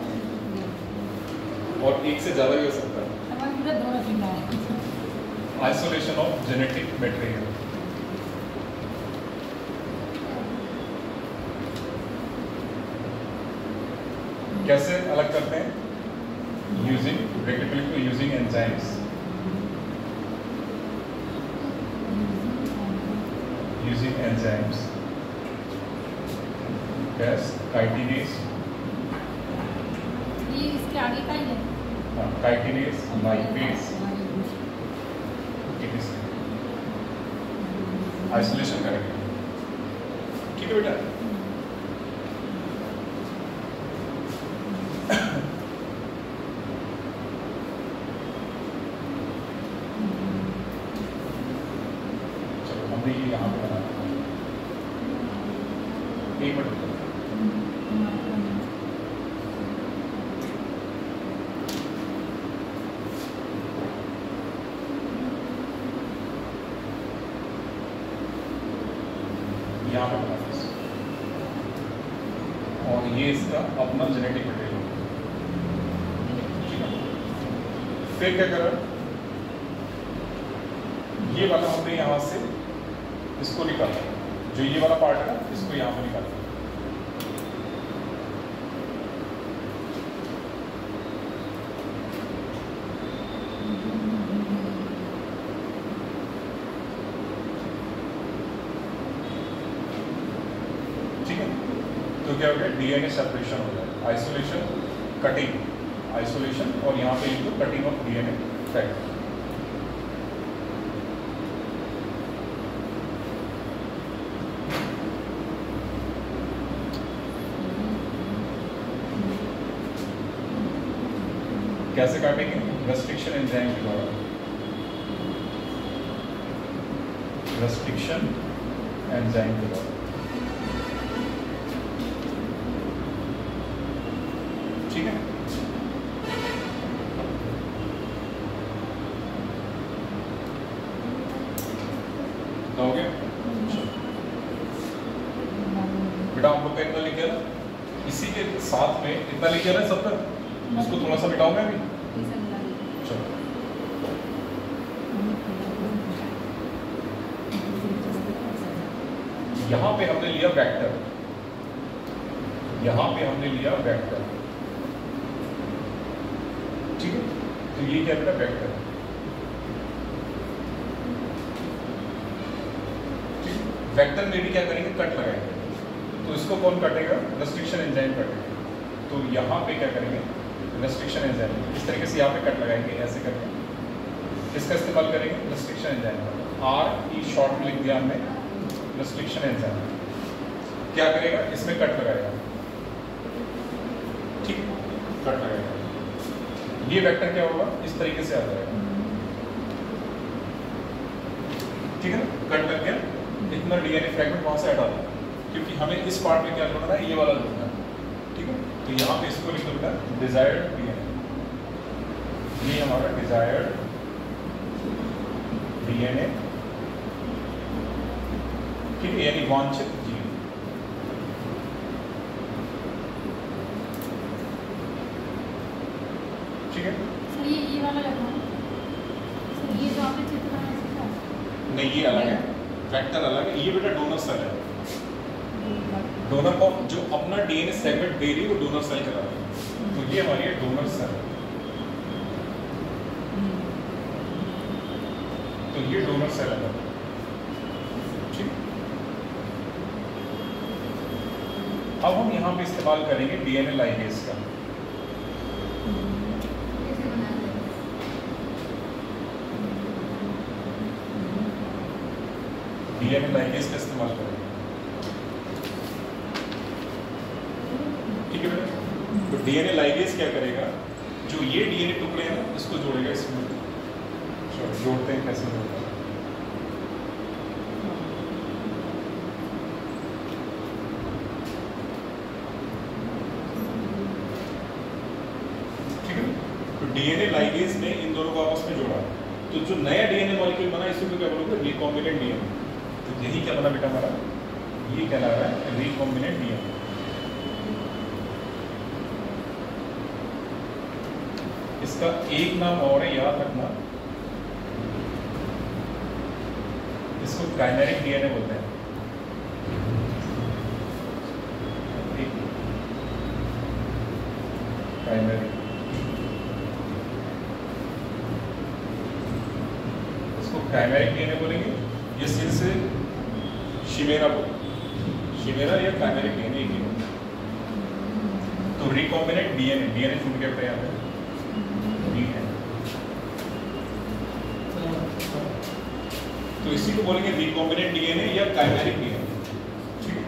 और एक से ज्यादा भी हो सकता है। आइसोलेशन ऑफ जेनेटिक मटेरियल, कैसे अलग करते हैं? Using enzymes, using enzymes, yes, chitinase, ये इसके आगे का ही है, chitinase, lipase, it is isolation करेंगे। ठीक है बेटा? चलो हमने ये यहाँ पे बनाया, एक मिनट यहाँ पे बना, और ये इसका अपना जेनेटिक मटेरियल। फिर क्या करा, ये वाला हमने यहाँ से इसको निकाला, जो ये वाला पार्ट है ना, इसको यहाँ पे निकाला। ठीक है, तो क्या हो गया? डीएनए सेपरेशन हो गया, आइसोलेशन, कटिंग, आइसोलेशन, और यहाँ पे इनको कटिंग ऑफ डीएनए फैक्ट। कैसे काटेंगे? रेस्ट्रिक्शन एंजाइम के द्वारा, रेस्ट्रिक्शन एंजाइम के द्वारा। ठीक है, बेटा हम लोग का इतना लिख दिया ना, इसी के साथ में इतना लिख दिया ना सब तक, इसको थोड़ा सा मिटाऊं मैं अभी। चलो यहाँ पे हमने लिया वेक्टर, यहाँ पे हमने लिया वेक्टर, ठीक है। तो ये क्या बेटा वेक्टर, वेक्टर में भी क्या करेंगे कट लगाएंगे, तो इसको कौन काटेगा, रेस्ट्रिक्शन एंजाइम काटेगा। तो यहाँ पे क्या करेंगे रेस्ट्रिक्शन एंजाइम, इस तरीके से यहाँ पे कट लगाएंगे ऐसे करके, इसका इस्तेमाल करेंगे रेस्ट्रिक्शन एंजाइम, RE शॉर्ट में लिख दिया हमने, रेस्ट्रिक्शन एंजाइम क्या करेगा, इसमें कट लगाएगा, ठीक, कट लगाएगा। ये वेक्टर क्या होगा, इस तरीके से आ जाएगा, ठीक है ना, कट लग गया, इतना डीएनए फ्रैगमेंट वहां से हटा दो, क्योंकि हमें इस पार्ट में क्या जोड़ना है, ये वाला जोड़ना है, ठीक है। तो यहाँ पे इसको लिख दो डिजायर्ड डीएनए, ये हमारा डिजायर्ड डीएनए, ठीक है, यानी वांछित जीन, ठीक है। सर ये वाला रखा है सर, ये जो आपने चित्र बनाया इसका नहीं, ये अलग है, वेक्टर अलग है, ये बेटा डोनर सेल है, डोनर को जो अपना डीएनए सेगमेंट दे रही है वो डोनर सेल कहलाती है, तो ये हमारी है डोनर सेल, तो ये डोनर सेल है, ठीक। अब हम यहाँ पे इस्तेमाल करेंगे डीएनए लाइगेज का, डीएनए लाइगेज का इस्तेमाल करेंगे, ठीक है बेटा। तो डीएनए लाइगेज क्या करेगा, जो ये डीएनए टुकड़े हैं ना इसको जोड़ेगा इसमें, जोड़ते हैं कैसे जोड़ते हैं, ठीक है। तो डीएनए लाइगेज ने इन दोनों को आपस में जोड़ा, तो जो नया डीएनए मॉलिक्यूल बना इसी को क्या बोलोगे, रिकॉम्बिनेंट डीएनए। तो यही क्या बना बेटा हमारा, ये कहला रहा है रिकॉम्बिनेंट डीएनए। इसका एक नाम और है, याद रखना, इसको काइमेरिक डीएनए बोलते हैं, काइमेरिक, इसको काइमेरिक डीएनए बोलेंगे, ये सिर से शिमेरा बोलेंगे, शिमेरा या काइमेरिक डीएनए एक ही होता है। तो रिकॉम्बिनेंट डीएनए, डीएनए छूट गया बेटा यहाँ पे, तो इसी को बोलेंगे रिकॉम्बिनेंट डीएनए या काइमेरिक डीएनए, ठीक है।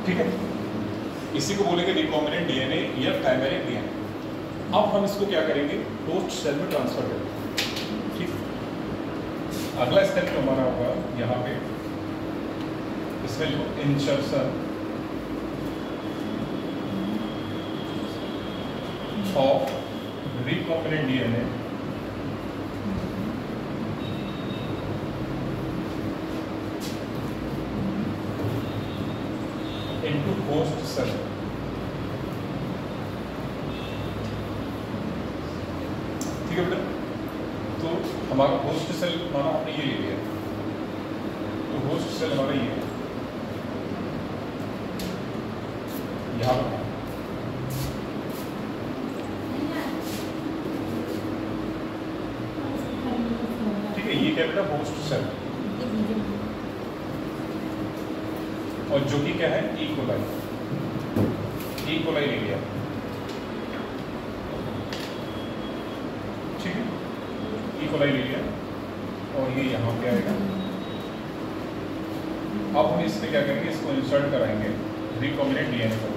ठीक है, इसी को बोलेंगे रिकॉम्बिनेंट डीएनए या काइमेरिक डीएनए। अब हम इसको क्या करेंगे, होस्ट सेल में ट्रांसफर करेंगे, ठीक। अगला स्टेप तो हमारा होगा यहाँ पे, इसमें जो insertion of recombinant DNA into host cell, ठीक है बेटा। तो हमारा होस्ट सेल माना हमने ये ले लिया, तो होस्ट सेल हमारा ये है, यहाँ पर, ठीक है। ये क्या बेटा होस्ट सेल, और जो कि क्या है ई कोलाई, ई कोलाई ले लिया, ठीक है, ई कोलाई ले लिया, और ये यहाँ पे आएगा। अब हम इसमें क्या करेंगे, इसको इंसर्ट कराएंगे रिकॉम्बिनेंट डीएनए को,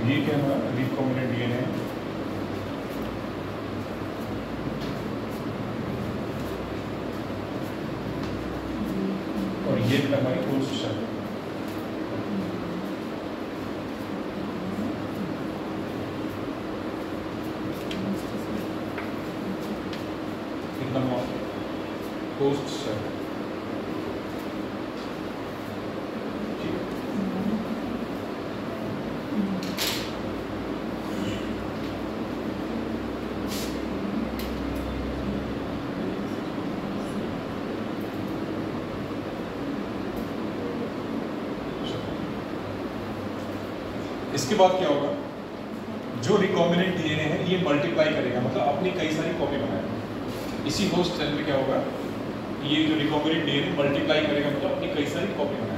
ये क्या हमारा रिकॉम्बिनेंट डीएनए है। और ये भी हमारी होस्ट सेल है। होस्ट सेल इसके बाद क्या होगा, जो रिकॉम्बिनेंट डीएनए है ये मल्टीप्लाई करेगा, मतलब अपनी कई सारी कॉपी बनाएगा। इसी होस्ट सेल में क्या होगा, ये जो रिकॉम्बिनेंट डीएनए मल्टीप्लाई करेगा, मतलब अपनी कई सारी कॉपी बनाएगा।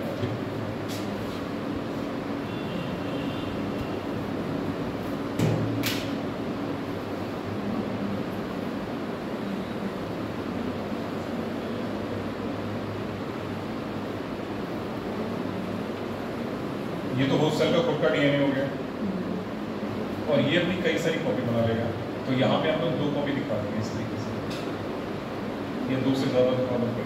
ये तो होस्ट सेल का खुद का डीएनए हो गया, और ये अपनी कई सारी कॉपी बना लेगा। तो यहाँ पे हम लोग 2 कॉपी दिखा देंगे इस तरीके से, या 2 से ज़्यादा दिखा देंगे।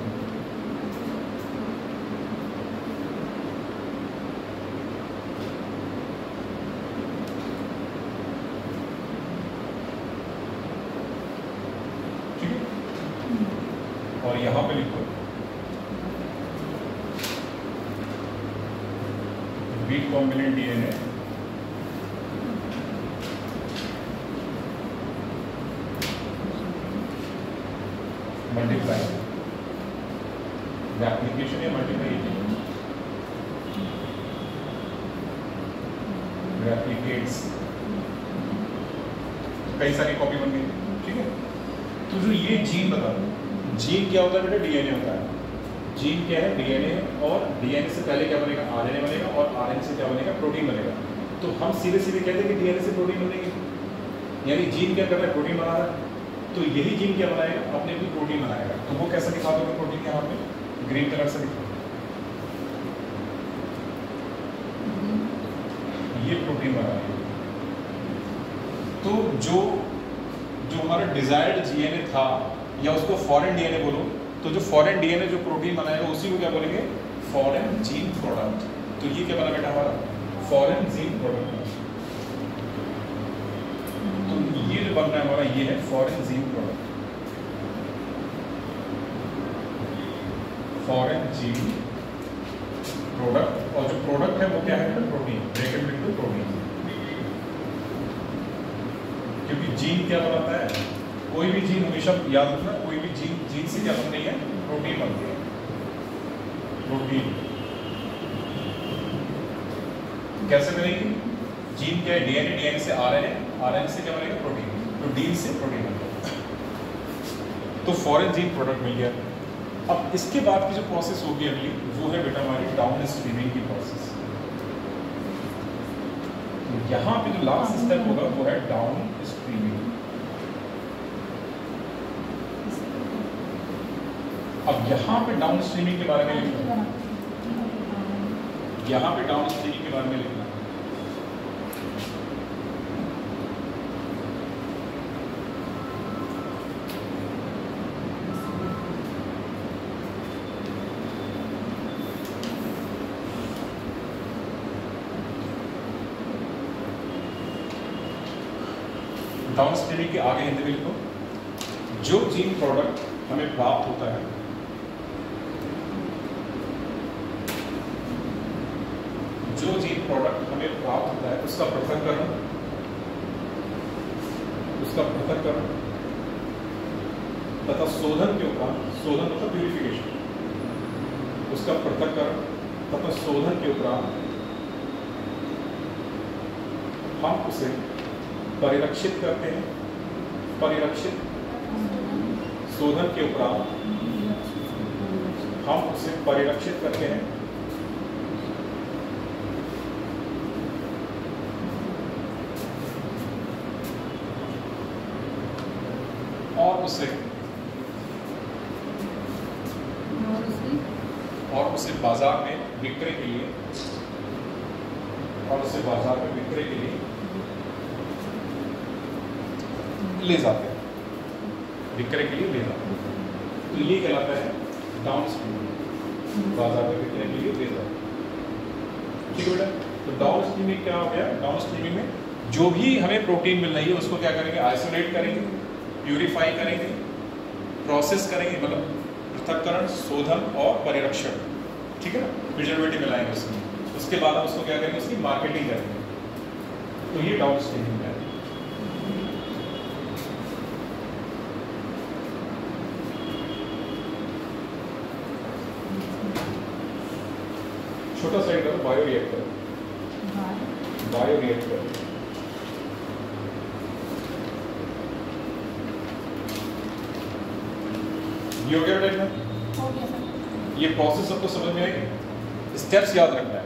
ठीक है, और यहाँ पे लिखो रिकॉम्बिनेंट डीएनए मल्टीप्लाई एप्लीकेशन या मल्टीप्लाई रेप्लिकेट्स, कई सारी कॉपी बन गई। ठीक है, तो जो ये जीन बता दो, जीन क्या होता है बेटा, डीएनए होता है। जीन क्या है, डीएनए, और डीएनए से पहले क्या बनेगा, आरएनए बनेगा, और आरएनए से क्या बनेगा, प्रोटीन बनेगा। तो हम सीधे सीधे कहते हैं कि डीएनए से प्रोटीन बनेगी, यानी जीन क्या कर रहा है, प्रोटीन बना रहा है। तो यही जीन क्या बनाएगा, अपने भी प्रोटीन बनाएगा। तो वो कैसा दिखा दोगे प्रोटीन, यहाँ पे ग्रीन कलर से दिखा, ये प्रोटीन बनाएगा। तो जो हमारा डिजायर्ड डीएनए था, या उसको फॉरेन डीएनए बोलो, तो जो फॉरेन डीएनए जो प्रोटीन बनाएगा उसी को क्या बोलेंगे, फॉरेन जीन प्रोडक्ट। तो ये क्या बना बेटा हमारा, फॉरेन जीन प्रोडक्ट। तो ये जो बन रहा है हमारा, ये है foreign gene product, foreign gene product. और जो प्रोडक्ट है वो क्या है, प्रोटीन, ब्रैकेट में लिखो प्रोटीन, क्योंकि जीन क्या बनाता है, कोई भी जीन, हमेशा याद रखना, कोई भी जीन से क्या बन रही है, प्रोटीन बनती है। प्रोटीन कैसे बनेगी, जीन क्या है, डीएनए, डीएनए से आरएनए, आरएनए से क्या बनेगा, प्रोटीन। तो डीन से प्रोटीन बनेगा, तो फॉरेन जीन प्रोडक्ट मिल गया। अब इसके बाद की जो प्रोसेस होगी अगली, वो है बेटा हमारी डाउन स्ट्रीमिंग की प्रोसेस। तो यहाँ पे जो लास्ट स्टेप होगा वो है डाउन स्ट्रीमिंग। अब यहाँ पे डाउन स्ट्रीमिंग के बारे में लिखना, यहाँ पे डाउन स्ट्रीमिंग के बारे में लिखना। डाउन स्ट्रीमिंग के आगे हिंदी में लिखो, जो जीन प्रोडक्ट हमें प्राप्त होता है, जो जीन प्रोडक्ट हमें प्राप्त होता है उसका पृथक्करण, तथा शोधन के उपरांत, शोधन मतलब प्यूरिफिकेशन, उसका पृथक्करण तथा शोधन के उपरांत हम उसे परिरक्षित करते हैं, शोधन के उपरांत हम उसे परिरक्षित करते हैं और उसे बाजार में विक्रय के लिए ले जाते हैं, विक्रय के लिए ले जाते हैं। तो ये कहलाता है डाउन स्ट्रीमिंग, बाजार में बिकने के लिए ले जाते हैं। ठीक है बेटा, तो डाउन स्ट्रीमिंग क्या हो गया? डाउन स्ट्रीमिंग में जो भी हमें प्रोटीन मिल रही है उसको क्या करेंगे? आइसोलेट करेंगे, प्यूरिफाई करेंगे, प्रोसेस करेंगे, मतलब पृथक्करण, शोधन और परिरक्षण, ठीक है ना, प्रिजर्वेटिव मिलाएंगे उसमें। उसके बाद हम उसको क्या करेंगे? उसकी मार्केटिंग करेंगे। तो ये डाउन स्ट्रीमिंग है। छोटा साइड करो, बायोरिएक्टर। बायोरिएक्टर ये हो गया बेटा? ये प्रोसेस सबको समझ में आएगी? स्टेप्स याद रखना है,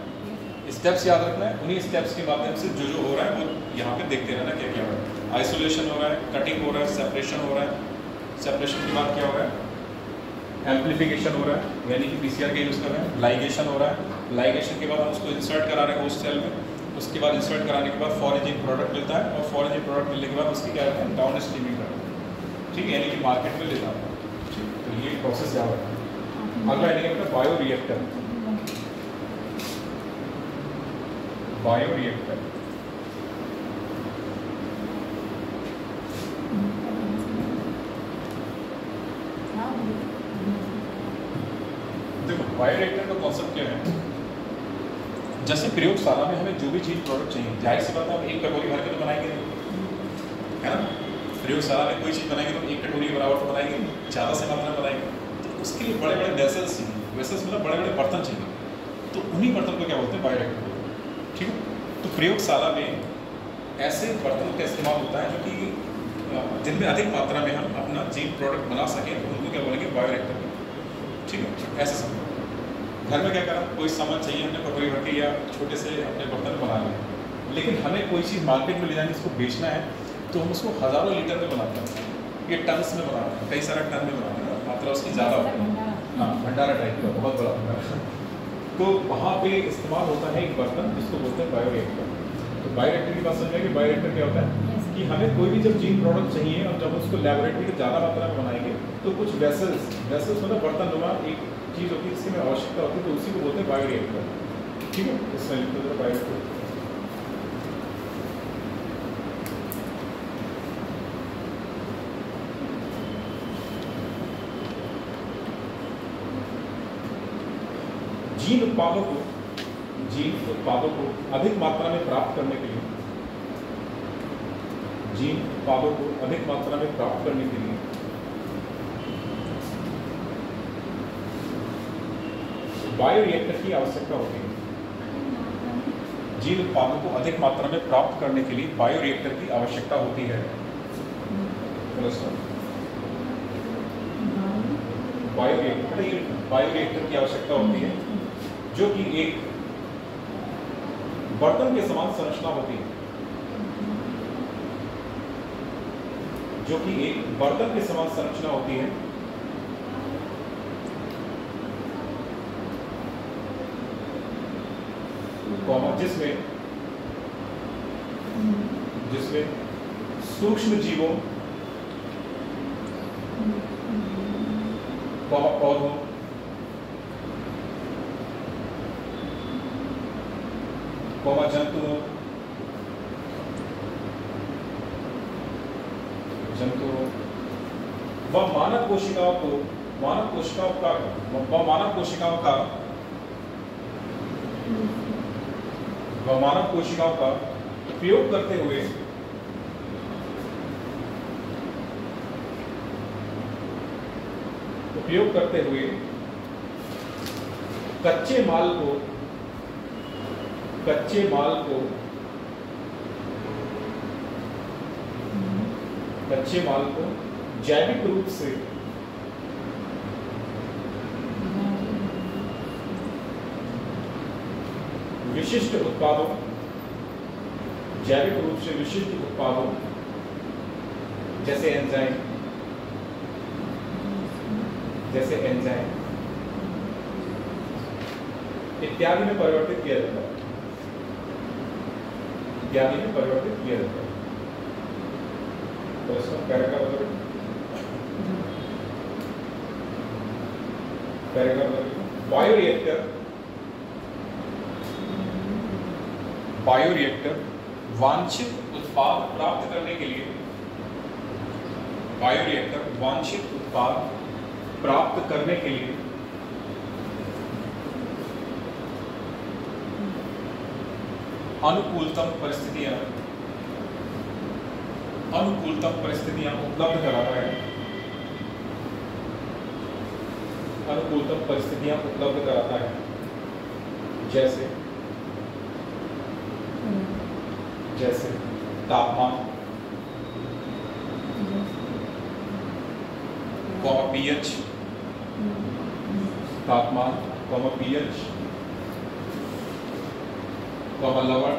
स्टेप्स याद रखना है। उन्हीं स्टेप्स के माध्यम से जो जो हो रहा है वो यहाँ पे देखते रहना क्या क्या हो रहा है। आइसोलेशन हो रहा है, कटिंग हो रहा है, सेपरेशन हो रहा है। सेपरेशन के बाद क्या हो रहा है? एम्प्लीफिकेशन हो रहा है, यानी कि पीसीआर का यूज़ कर रहे हैं। लाइगेशन हो रहा है, लाइगेशन के बाद हम उसको इंसर्ट करा रहे हैं होस्ट सेल में। उसके बाद इंसर्ट कराने के बाद फॉरेजिंग प्रोडक्ट मिलता है, और फॉरेजिंग प्रोडक्ट मिलने के बाद उसकी क्या करते हैं? डाउन स्ट्रीमिंग करते हैं, ठीक है, यानी कि मार्केट में ले जाते हैं। ठीक, तो ये प्रोसेस याद रखना है। अगला है बायोरिएक्टर। बायोरिएक्टर देखो, बायोरिएक्टर का कॉन्सेप्ट क्या है? जैसे प्रयोगशाला में हमें जो भी चीज प्रोडक्ट चाहिए, जाहिर सी बात है हम एक कटोरी भर के तो बनाएंगे नहीं, है ना। प्रयोगशाला में कोई चीज़ बनाएंगे तो एक कटोरी के बराबर तो बनाएंगे, ज़्यादा से मात्रा में बनाएंगे। तो उसके लिए बड़े बड़े वेसल्स चाहिए, वेसल्स मतलब बड़े बड़े बर्तन चाहिए। तो उन्हीं बर्तन को क्या बोलते हैं? बायोरिएक्टर बोलते हैं, ठीक है। तो प्रयोगशाला में ऐसे बर्तनों का इस्तेमाल होता है जो कि जिनमें अधिक मात्रा में हम अपना जीन प्रोडक्ट बना सकें, तो उनको क्या बोलेंगे? बायोरिएक्टर, ठीक है। ऐसे समझो, घर में क्या करा, कोई सामान चाहिए हमने कटोरी भर के या छोटे से अपने बर्तन में बना लिया, लेकिन हमें कोई चीज़ मार्केट में ले जानी, इसको बेचना है, तो हम उसको हज़ारों लीटर में बनाते हैं। ये टन्स में बनाते हैं, कई सारा टन में बनाते हैं, मात्रा उसकी ज़्यादा होती है। हाँ, भंडारा टाइप का बहुत बड़ा भंडारा। तो वहाँ पे इस्तेमाल होता है एक बर्तन जिसको बोलते हैं बायोरिएक्टर। तो बायोरिएक्टर की बात समझ में कि बायोरिएक्टर क्या होता है कि हमें कोई भी जब जीन प्रोडक्ट चाहिए और जब उसको लेबोरेटरी में ज़्यादा मात्रा में बनाएंगे, तो कुछ वेसल्स मतलब बर्तन नुमा एक चीज़ होती है जिसकी हमें आवश्यकता होती है, तो उसी को बोलते हैं बायोरिएक्टर, ठीक है। इसमें लिखते हैं बायोरिएक्टर। जीन उत्पादों को अधिक मात्रा में प्राप्त करने के लिए, जीन उत्पादों को अधिक मात्रा में प्राप्त करने के लिए बायोरिएक्टर की आवश्यकता होती है। जीन उत्पादों को अधिक मात्रा में प्राप्त करने के लिए बायोरिएक्टर की आवश्यकता होती है। बायोरिएक्टर की आवश्यकता होती है जो कि एक बर्तन के समान संरचना होती है, जो कि एक बर्तन के समान संरचना होती है, जिसमें सूक्ष्म जीवों, पौधों, जंतुओं व मानव कोशिकाओं का उपयोग करते हुए कच्चे माल को जैविक रूप से विशिष्ट उत्पादों जैसे एंजाइम इत्यादि में परिवर्तित किया जाता है। तो इसका पैरा का मतलब बायोरिएक्टर वांछित उत्पाद प्राप्त करने के लिए अनुकूलतम परिस्थितियां उपलब्ध कराता है। जैसे तापमान, pH, लवण,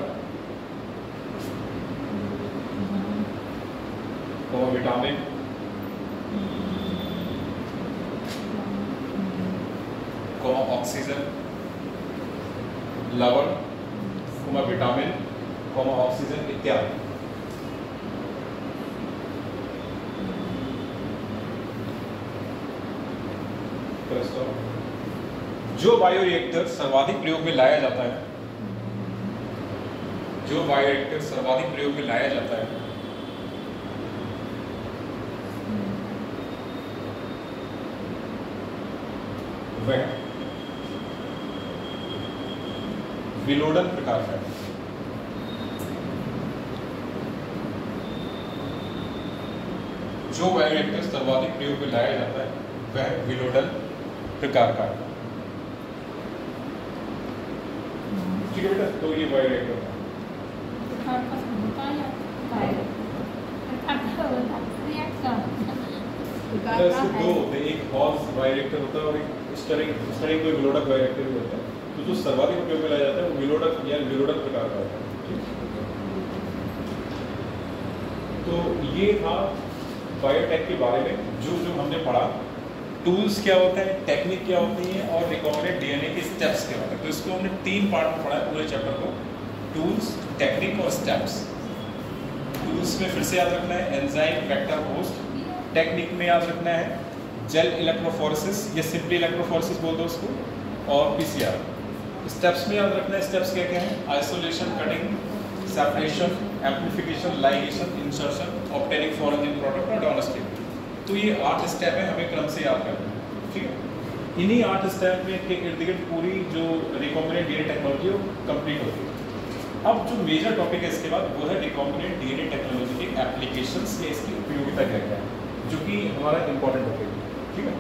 विटामिन, ऑक्सीजन, लवण, विटामिन, ऑक्सीजन इत्यादि। जो बायोरिएक्टर सर्वाधिक प्रयोग में लाया जाता है, वह विलोडन प्रकार का है। जो बायोरिएक्टर सर्वाधिक प्रयोग में लाया जाता है वह विलोडन प्रकार का है। ठीक है बेटा, तो ये बायोरिएक्टर दो होते हैं, एक हॉर्स बायोरिएक्टर होता है और एक स्टरिंग कोई विलोडक बायोरिएक्टर भी होता है। तो जो सर्वाधिक उपयोग में लाया जाता है वो विलोडक या विलोडक प्रकार का होता है। तो ये था बायोटेक के बारे में जो हमने पढ़ा। टूल्स क्या होते हैं, टेक्निक क्या होती है और रिकॉम्बिनेंट डीएनए के स्टेप्स क्या होते हैं। तो इसको हमने 3 पार्ट में पढ़ा है पूरे चैप्टर को, टूल्स, टेक्निक और स्टेप्स। टूल्स में फिर से याद रखना है एंजाइम, वेक्टर, होस्ट। टेक्निक में याद रखना है जेल इलेक्ट्रोफोरेसिस या सिंपली इलेक्ट्रोफोरेसिस बोल दो उसको, और पीसीआर। स्टेप्स में याद रखना है स्टेप्स क्या क्या हैं, isolation, cutting, separation, amplification, ligation, insertion, obtaining foreign in product और डाउनस्ट्रीम। तो ये 8 स्टेप है, हमें क्रम से याद करना है। ठीक है, इन्हीं 8 स्टेप में के इर्द गिर्द पूरी जो रिकॉम्बिनेंट डीएनए टेक्नोलॉजी वो कंप्लीट होती है। अब जो मेजर टॉपिक है इसके बाद वो है रिकॉम्बिनेंट डीएनए टेक्नोलॉजी के एप्लीकेशंस या इसकी उपयोगिता क्या क्या है, जो कि हमारा इंपॉर्टेंट टॉपिक है। ठीक है,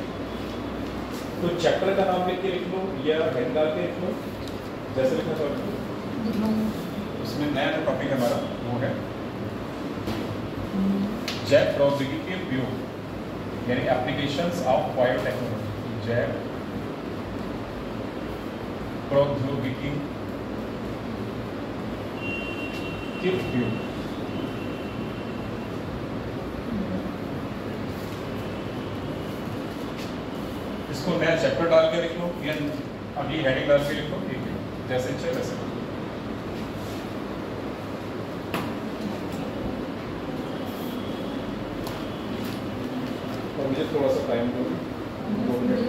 तो चैप्टर का नाम लिख के लिख लो या हेड डाल के लिख लो, जैसे लिखना चाहते हो। उसमें नया जो टॉपिक है हमारा वो है जैव प्रौद्योगिकी के उपयोग, यानी एप्लीकेशंस ऑफ बायोटेक्नोलॉजी। जैव प्रौद्योगिकी के उपयोग। इसको नया चैप्टर डाल के लिख लो या अभी हेडिंग डाल के लिख लो, ठीक है, जैसे इच्छा वैसे। और मुझे थोड़ा सा टाइम दो, 2 मिनट।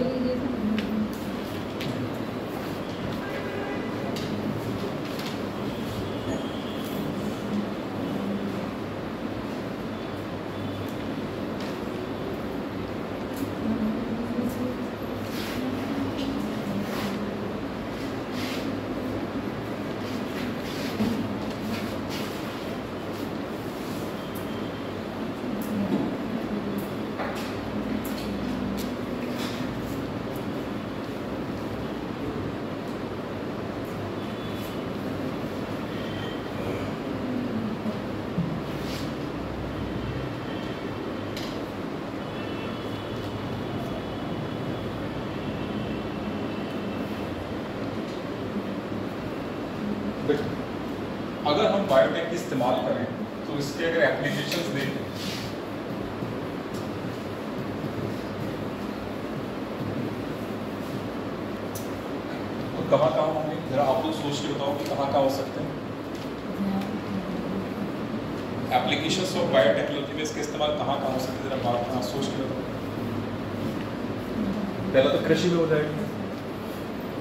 अगर हम बायोटेक की इस्तेमाल करें तो इसके अगर एप्लीकेशंस देखें तो कहाँ कहाँ होंगे, जरा आप लोग सोच के बताओ कि कहाँ कहाँ हो सकते हैं। एप्लीकेशंस ऑफ बायोटेक्नोलॉजी में इसका इस्तेमाल कहाँ कहाँ हो सकता है, जरा बात कहाँ सोच के बताओ। पहला तो कृषि में हो जाएगा,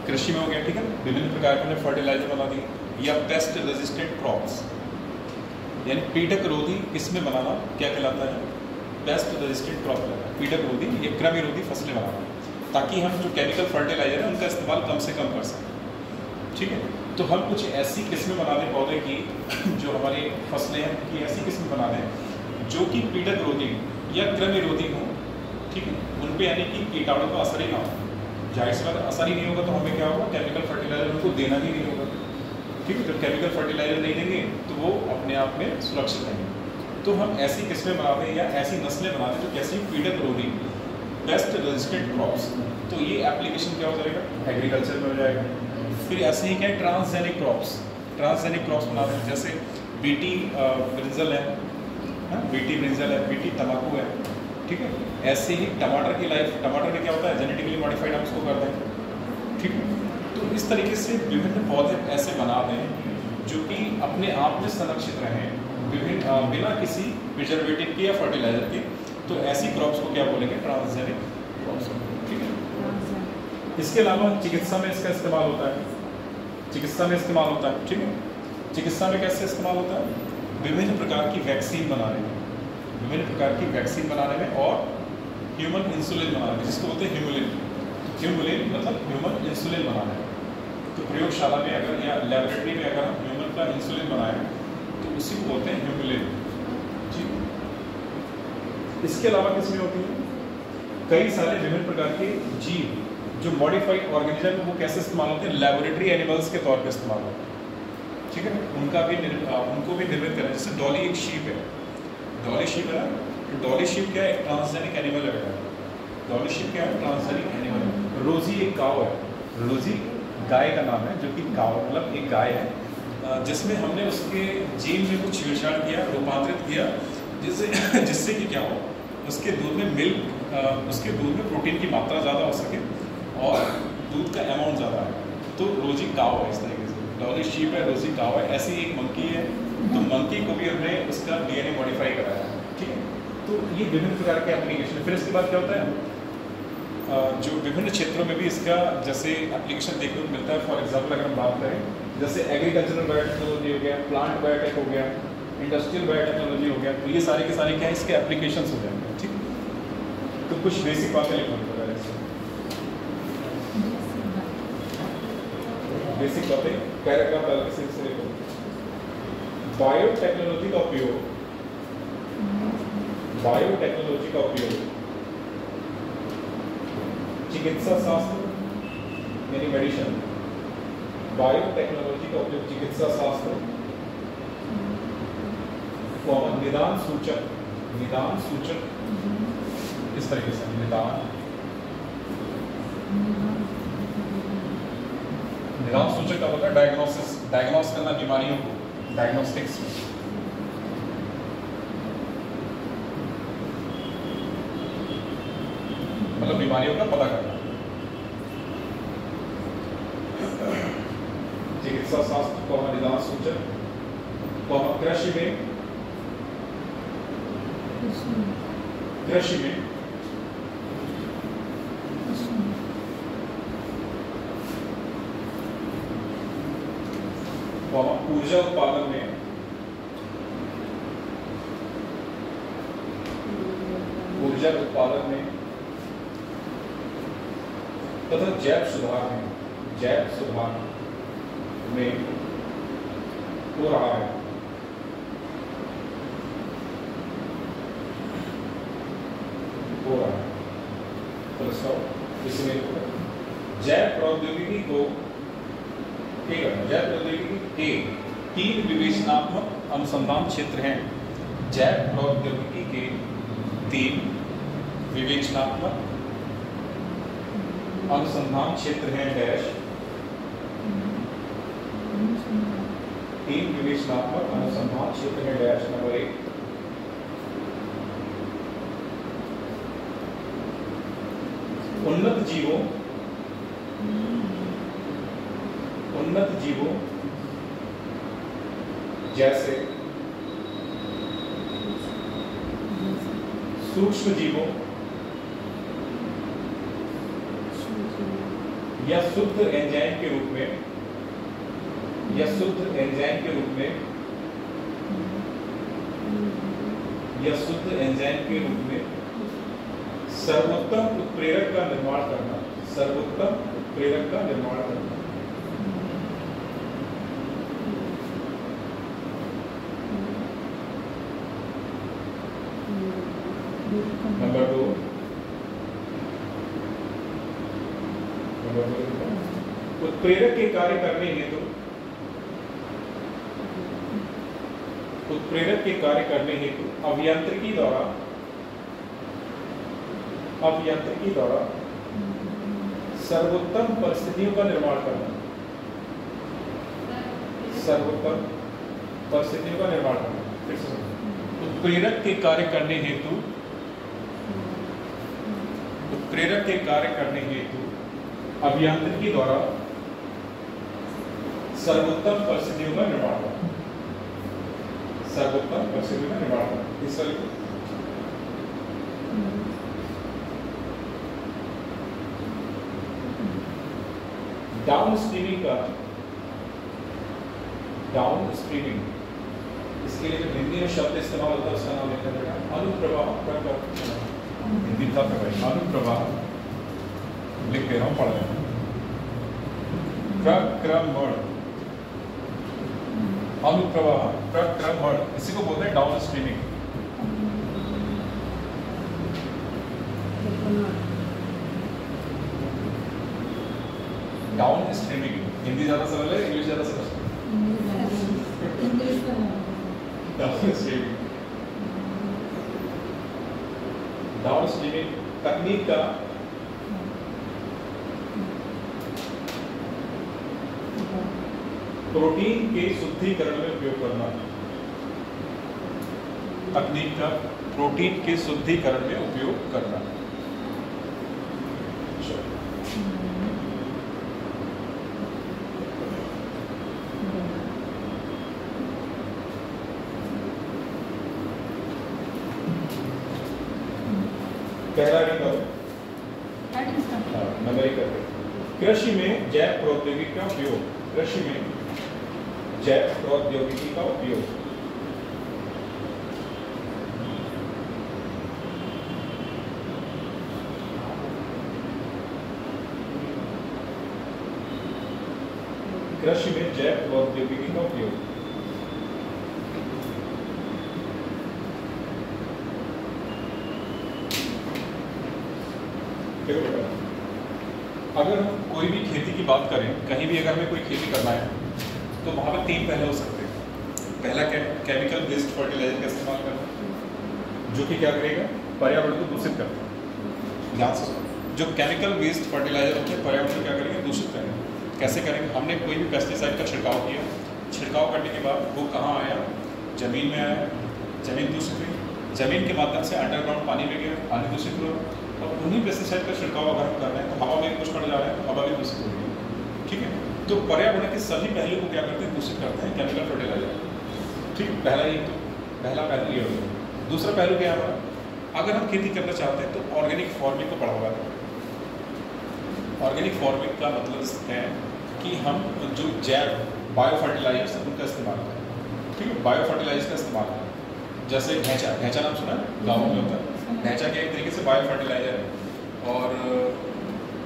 कृषि में हो गया, ठीक है। विभिन्न प्रकार के फर्टिलाइजर बना दिए, या पेस्ट रेजिस्टेंट क्रॉप्स, यानी कीटक रोधी किसमें बनाना क्या कहलाता है, पेस्ट रेजिस्टेंट क्रॉप कहलाता है। कीटक रोधी या कृमि रोधी फसलें बनाना, ताकि हम जो केमिकल फर्टिलाइजर है उनका इस्तेमाल कम से कम कर सकें, ठीक है। तो हम कुछ ऐसी किस्में बना दें पौधे की, जो हमारी फसलें हैं कि ऐसी किस्में बना दें जो कि कीटक रोधी या कृमि रोधी हों, ठीक है। उन पर यानी कि कीटाणु का असर ही ना हो, जाहिर सी बात असर ही नहीं होगा तो हमें क्या होगा, केमिकल फर्टिलाइजर उनको देना ही नहीं होगा, ठीक है। जब केमिकल फर्टिलाइजर नहीं देंगे तो वो अपने आप में सुरक्षित रहेंगे। तो हम ऐसी किस्में बना दें या ऐसी नस्लें बना दें जो कैसी कीटक रोधी, पेस्ट रेजिस्टेंट क्रॉप्स, तो ये एप्लीकेशन क्या हो जाएगा, एग्रीकल्चर में हो जाएगा। फिर ऐसे ही क्या है, ट्रांसजेनिक क्रॉप्स, ट्रांसजेनिक क्रॉप्स बना दें, जैसे बीटी ब्रिंजल है, बीटी ब्रिंजल है, बीटी तम्बाकू है, ठीक है। ऐसे ही टमाटर की लाइफ, टमाटर में क्या होता है, जेनेटिकली मॉडिफाइड हम उसको कर दें, ठीक है। तो इस तरीके से विभिन्न पौधे ऐसे बना दें जो कि अपने आप में संरक्षित रहें, विभिन्न बिना किसी प्रिजर्वेटिव के या फर्टिलाइजर के। तो ऐसी क्रॉप्स को क्या बोलेंगे, ट्रांसजेनिक क्रॉप्स, ठीक है। इसके अलावा चिकित्सा में इसका इस्तेमाल होता है, चिकित्सा में इस्तेमाल होता है, ठीक है। चिकित्सा में कैसे इस्तेमाल होता है, विभिन्न प्रकार की वैक्सीन बनाने में, विभिन्न प्रकार की वैक्सीन बनाने में, और ह्यूमन इंसुलिन बनाने में, जिसको बोलते हैं ह्यूमुलिन। ह्यूमुलिन मतलब ह्यूमन इंसुलिन बनाना है। तो प्रयोगशाला में अगर या लेबोरेटरी में अगर हम ह्यूमन का इंसुलिन बनाएं तो उसी को बोलते हैं ह्यूमुलिन, ठीक। इसके अलावा किसमें होती है, कई सारे विभिन्न प्रकार के जीव जो मॉडिफाइड ऑर्गेनिज्म है वो कैसे इस्तेमाल होते हैं, लेबोरेटरी एनिमल्स के तौर पर इस्तेमाल होते हैं, ठीक है। उनको भी निर्मित करें, जैसे डॉली एक शीप है, डॉली शीप है ना, तो डॉली शीप क्या है, एक ट्रांसजेनिक एनिमल है। डॉली शीप क्या है, ट्रांसजेनिक एनिमल है। रोजी एक काव है, रोजी गाय का नाम है, जो कि काव मतलब एक गाय है, जिसमें हमने उसके जीन में कुछ छेड़छाड़ किया, रूपांतरित किया, जिससे कि क्या हो, उसके दूध में उसके दूध में प्रोटीन की मात्रा ज़्यादा हो सके और दूध का अमाउंट ज़्यादा है। तो रोजी काव है, इस तरीके से डॉली शीप है, रोजी काव है। ऐसी एक मंकी है, तो मंकी को भी हमने उसका DNA मॉडिफाई कराया है, ठीक है। तो ये विभिन्न प्रकार के एप्लीकेशन। फिर इसके बाद क्या होता है, जो विभिन्न क्षेत्रों में भी इसका जैसे एप्लीकेशन देखने को मिलता है। फॉर एग्जांपल अगर हम बात करें, जैसे एग्रीकल्चरल बायोटेक्नोलॉजी हो गया, प्लांट बायोटेक हो गया, इंडस्ट्रियल बायोटेक्नोलॉजी हो गया, तो ये सारे के सारे क्या है, इसके एप्लीकेशंस हो जाएंगे, ठीक है। तो कुछ बेसिक बातें लिखना पड़ेगा, बेसिक बातें पैराग्राफ डाल के सिलसिले को। बायोटेक्नोलॉजी का उपयोग, बायोटेक्नोलॉजी का उपयोग चिकित्सा शास्त्र यानी मेडिसिन, बायोटेक्नोलॉजी का उपयोग चिकित्सा शास्त्र, निदान सूचक, निदान सूचक, इस तरीके से निदान सूचक का मतलब डायग्नोसिस, डायग्नोस करना बीमारियों को, डायग्नोस्टिक्स में। मतलब बीमारियों का पता करना। चिकित्सा शास्त्र को निदान सूचक, कृषि में, कृषि में ऊर्जा उत्पादन में, ऊर्जा उत्पादन में तथा जैव सुधार में, जैव सुधार में हो रहा है। हो रहा है तो इसमें जैव प्रौद्योगिकी को जैव प्रौद्योगिकी के 3 विवेचनात्मक अनुसंधान क्षेत्र हैं। जैव प्रौद्योगिकी के 3 विवेचनात्मक अनुसंधान क्षेत्र हैं डैश, 3 विवेचनात्मक अनुसंधान क्षेत्र हैं डैश। नंबर 1 उन्नत जीवों, उन्नत जीवों जैसे सूक्ष्म जीवों या शुद्ध एंजाइम के रूप में सर्वोत्तम उत्प्रेरक का निर्माण करना। नंबर 2 उत्प्रेरक के कार्य करने हेतु अभियांत्रिकी द्वारा सर्वोत्तम परिस्थितियों का निर्माण करना। फिर से उत्प्रेरक के कार्य करने हेतु अभियांत्रिकी द्वारा सर्वोत्तम परिस्थितियों का निर्माण करना। इस डाउन स्ट्रीमिंग इसके लिए जो हिंदी में शब्द इस्तेमाल होता है उसका नाम लिखा जाएगा अनुप्रवाह। हिंदी का अनुप्रवाह लिख दे रहा हूँ, पढ़ रहे हैं। अनुप्रवाह इसी को बोलते हैं down streaming. Down streaming Hindi ज्यादा सरल है, इंग्लिश ज्यादा सरल है? डाउन स्ट्रीमिंग तकनीक का प्रोटीन के शुद्धिकरण में उपयोग करना। पहला नंबर 1 कृषि में जैव प्रौद्योगिकी का उपयोग। अगर हम कोई भी खेती की बात करें, कहीं भी अगर हमें कोई खेती करना है तो वहाँ पर 3 पहलू हो सकते हैं। पहला केमिकल बेस्ड फर्टिलाइजर का इस्तेमाल करना, जो कि क्या करेगा, पर्यावरण को दूषित करता है। ध्यान से जो केमिकल बेस्ड फर्टिलाइजर होते हैं पर्यावरण को क्या करेंगे, दूषित करेंगे। कैसे करेंगे? हमने कोई भी पेस्टिसाइड का छिड़काव किया, छिड़काव करने के बाद वो कहाँ आया, ज़मीन में आया, ज़मीन दूषित हुई, ज़मीन के माध्यम से अंडरग्राउंड पानी में गया, पानी दूषित हुआ, और उन्हीं पेस्टिसाइड का छिड़काव अगर हम कर रहे हैं तो हवा में कुछ पड़ जा रहा है तो हवा भी दूषित हो रही है। ठीक है, तो पर्यावरण के सभी पहलू को क्या करते हैं, दूषित करते हैं केमिकल फर्टिलाइजर। ठीक, पहला पहलू ये होगा। दूसरा पहलू क्या है, अगर हम खेती करना चाहते हैं तो ऑर्गेनिक फार्मिंग को बढ़ावा दें। ऑर्गेनिक फार्मिंग का मतलब है कि हम जो जैव बायो फर्टिलाइजर्स हैं उनका इस्तेमाल करें। ठीक है, बायो फर्टिलाइजर का इस्तेमाल करें। जैसे ढैंचा नाम सुना है, गाँव में होता है। ढैंचा के एक तरीके से बायो फर्टिलाइजर है, और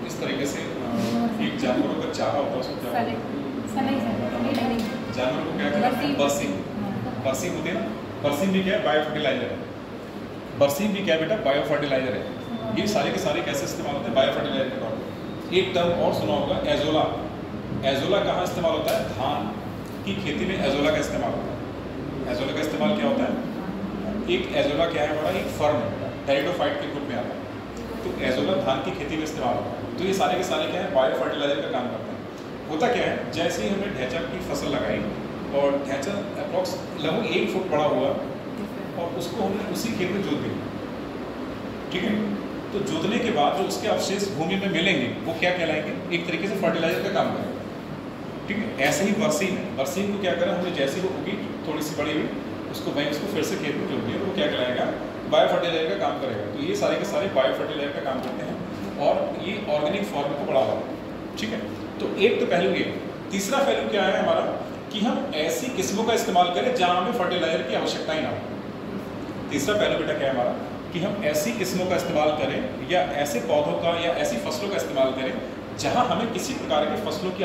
इस तरीके से एक जानवरों का चारा होता है, उसको क्या जानवरों को क्या कहते हैं, बरसीम होती है ना, बरसीम भी क्या है, बायो फर्टिलाइजर है। बरसीम भी क्या है बेटा, बायो फर्टिलाइजर है। ये सारे के सारे कैसे इस्तेमाल होते हैं, बायो फर्टिलाइजर के तौर पर। एक टर्म और सुना होगा, एजोला। एजोला कहाँ इस्तेमाल होता है, धान की खेती में एजोला का इस्तेमाल होता है। एजोला का इस्तेमाल क्या होता है, एक एजोला क्या है बड़ा, एक फर्म है, टेरिडोफाइट के ग्रुप में आता है। तो एजोला धान की खेती में इस्तेमाल होता है। तो ये सारे के सारे क्या है, बायो फर्टिलाइजर का काम करते हैं। होता क्या है, जैसे ही हमने ढैंचा की फसल लगाई और ढैंचा अप्रॉक्स लगभग 1 फुट बड़ा हुआ और उसको हमने उसी खेत में जोत दिया। ठीक है, तो जोतने के बाद जो उसके अवशेष भूमि में मिलेंगे वो क्या कहलाएंगे, एक तरीके से फर्टिलाइजर का काम करेंगे। ठीक है, ऐसे ही बरसीम है। बरसीम को क्या करा हमने, जैसे वो उगी थोड़ी सी बड़ी हुई उसको वहीं उसको फिर से खेत में जोड़ दिया तो वो क्या कहलाएगा, बायो फर्टिलाइजर का काम करेगा। तो ये सारे के सारे बायो फर्टिलाइजर का काम करते हैं और ये ऑर्गेनिक फार्मिंग को बढ़ावा देते हैं। ठीक है, तो एक तो पहलू ये। तीसरा पहलू क्या है हमारा कि हम ऐसी किस्मों का इस्तेमाल करें जहाँ हमें फर्टिलाइजर की आवश्यकता ही ना हो। तीसरा पहलू बेटा क्या है हमारा कि हम ऐसी किस्मों का इस्तेमाल करें या ऐसे पौधों का या ऐसी फसलों का इस्तेमाल करें जहाँ हमें किसी प्रकार के फसलों की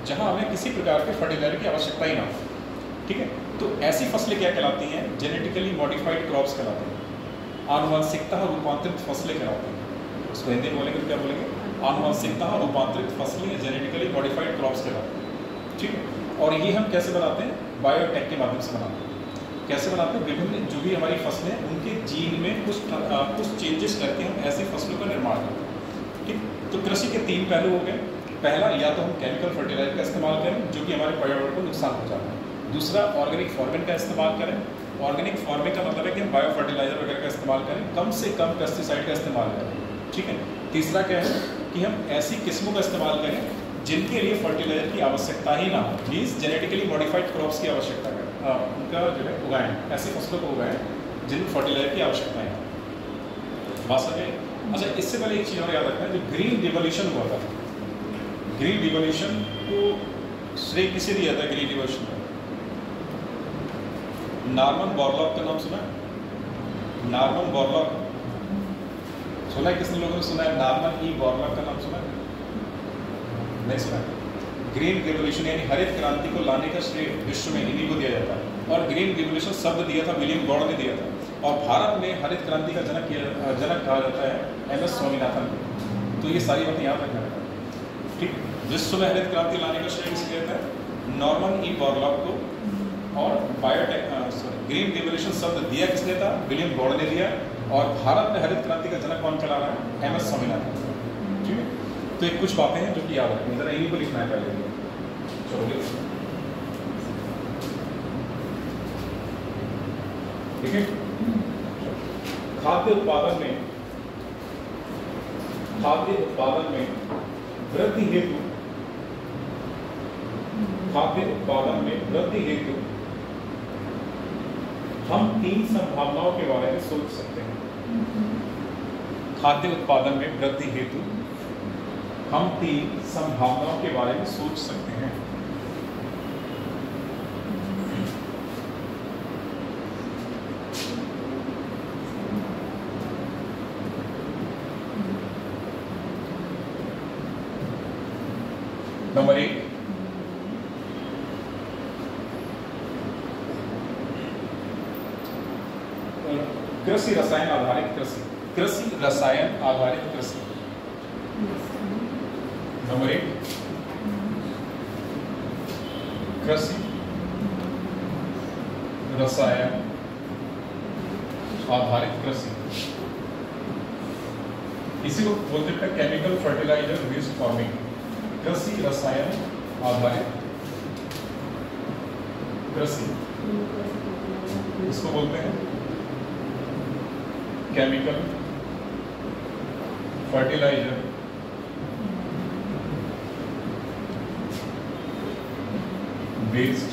जहाँ हमें किसी प्रकार के फर्टिलाइजर की आवश्यकता ही ना हो। ठीक है, तो ऐसी फसलें क्या कहलाती हैं, जेनेटिकली मॉडिफाइड क्रॉप्स कहलाती हैं, आनुवंशिकता रूपांतरित फसलें कहलाती हैं। उसको हिंदी में बोलेंगे तो क्या बोलेंगे, आनुवंशिकता रूपांतरित फसलें जेनेटिकली मॉडिफाइड क्रॉप्स कहलाती हैं। ठीक है, और ये हम कैसे बनाते हैं, बायोटेक के माध्यम से बनाते हैं। कैसे बनाते हैं, विभिन्न जो भी हमारी फसलें हैं उनके जीन में कुछ चेंजेस करके हम ऐसी फसलों का निर्माण करते हैं। ठीक, तो कृषि के 3 पहलू हो गए। पहला, या तो हम केमिकल फर्टिलाइजर का इस्तेमाल करें जो कि हमारे पर्यावरण को नुकसान पहुंचाता है। दूसरा, ऑर्गेनिक फार्मिंग का इस्तेमाल करें। ऑर्गेनिक फार्मिंग का मतलब है कि हम बायो फर्टिलाइजर वगैरह का इस्तेमाल करें, कम से कम पेस्टिसाइड का इस्तेमाल करें। ठीक है, तीसरा क्या है कि हम ऐसी किस्मों का इस्तेमाल करें जिनके लिए फर्टिलाइजर की आवश्यकता ही ना हो, मीन्स जेनेटिकली मॉडिफाइड क्रॉप्स की आवश्यकता है, उनका जो है उगाएं, ऐसी फसलों को उगाएं जिनमें फर्टिलाइजर की आवश्यकता है। बात समझे। अच्छा, इससे पहले एक चीज़ और याद रखना है, जो ग्रीन रिवॉल्यूशन हुआ था, ग्रीन रिवॉल्यूशन को श्रेय किसे दिया था? ग्रीन रिवॉल्यूशन का नॉर्मन बोरलॉग का नाम सुना है? नॉर्मन बोरलॉग सुना है? कितने लोगों ने सुना है? नॉर्मन ई बोरलॉग का नाम सुना है? नहीं सुना है? ग्रीन रिवॉल्यूशन यानी हरित क्रांति को लाने का श्रेय विश्व में इन्हीं को दिया जाता है। और ग्रीन रिवॉल्यूशन शब्द दिया था विलियम गॉड ने दिया था। और भारत में हरित क्रांति का जनक कहा जाता है MS स्वामीनाथन को। तो ये सारी बातें याद रखना है। ठीक, विश्व में हरित क्रांति लाने का श्रेय किसे दिया था? नॉर्मन ई बोरलॉग को। और ग्रीन रिवॉल्यूशन शब्द दिया किसने था? विलियम गॉड ने दिया। और भारत में हरित क्रांति का जनक कौन चला रहा है? MS स्वामीनाथन। ठीक है, तो ये कुछ बातें हैं जो कि याद रखनी, जरा इन्हीं को लिखना है पहले। चलो, ठीक है। खाद्य उत्पादन में वृद्धि हेतु हम 3 संभावनाओं के बारे में सोच सकते हैं। खाद्य उत्पादन में वृद्धि हेतु हम 3 संभावनाओं के बारे में सोच सकते हैं। नंबर 1, कृषि रसायन आधारित कृषि। नंबर 1, कृषि रसायन आधारित कृषि। इसी को बोलते हैं केमिकल फर्टिलाइजर बेस्ड फार्मिंग। कृषि रसायन आधारित कृषि, इसको बोलते हैं केमिकल फर्टिलाइजर बेस्ड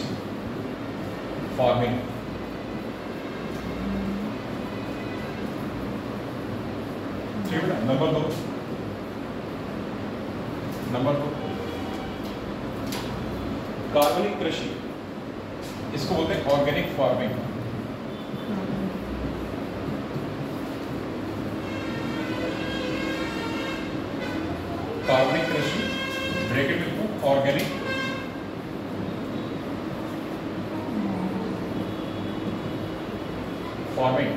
फार्मिंग। ठीक है। नंबर 2, कार्बनिक कृषि, इसको बोलते हैं ऑर्गेनिक फार्मिंग। कार्बनिक कृषि ब्रैकेट में लिखो ऑर्गेनिक फार्मिंग।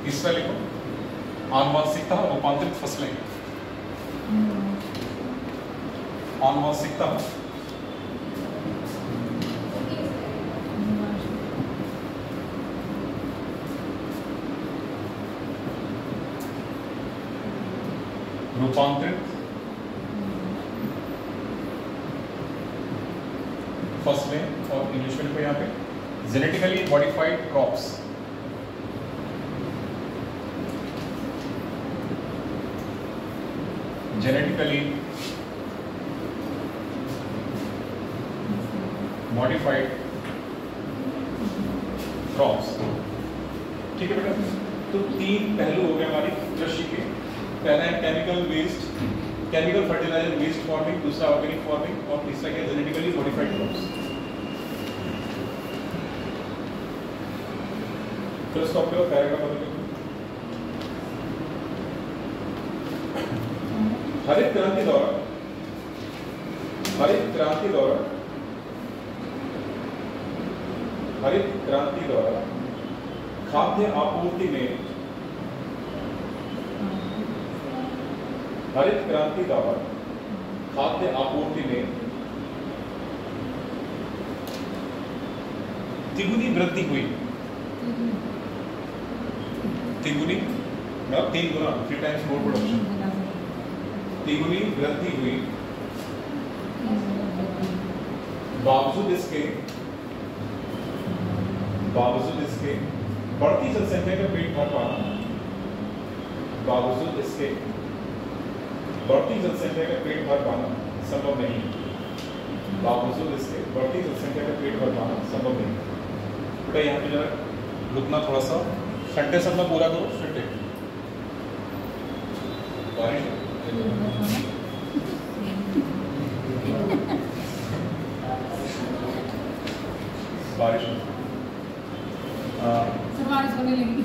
तीसरा लिखो आनुवंशिकता रूपांतरित फसलें। आनुवंशिकता रूपांतरित फसलें। और इंग्लिश में लिखो यहाँ पे genetically modified crops. Genetically modified crops. ठीक है बेटा, तो 3 पहलू हो गए हमारी कृषि के। पहला है chemical waste, chemical fertilizer waste farming, दूसरा ऑर्गेनिक फार्मिंग और तीसरा क्या जेनेटिकली मॉडिफाइड क्रॉप्स। फिर स्टॉप करो, पैराग्राफ बदल। हरित क्रांति दौरान हरित क्रांति द्वारा खाद्य आपूर्ति में हरित क्रांति द्वारा खाद्य आपूर्ति में तिगुनी वृद्धि हुई। तिगुनी मतलब 3 गुना, 3 टाइम्स मोर प्रोडक्शन। तिगुनी वृद्धि हुई, बावजूद इसके बढ़ती जनसंख्या का पेट भर पाना, बावजूद इसके बढ़ती जनसंख्या का पेट भर पाना संभव नहीं। बावजूद इसके बढ़ती जनसंख्या का पेट भर पाना संभव नहीं। बेटा यहाँ पे जरा रुकना, थोड़ा सा सेंटेंस अपना पूरा करो फिर टेक। बारिश होने लगी।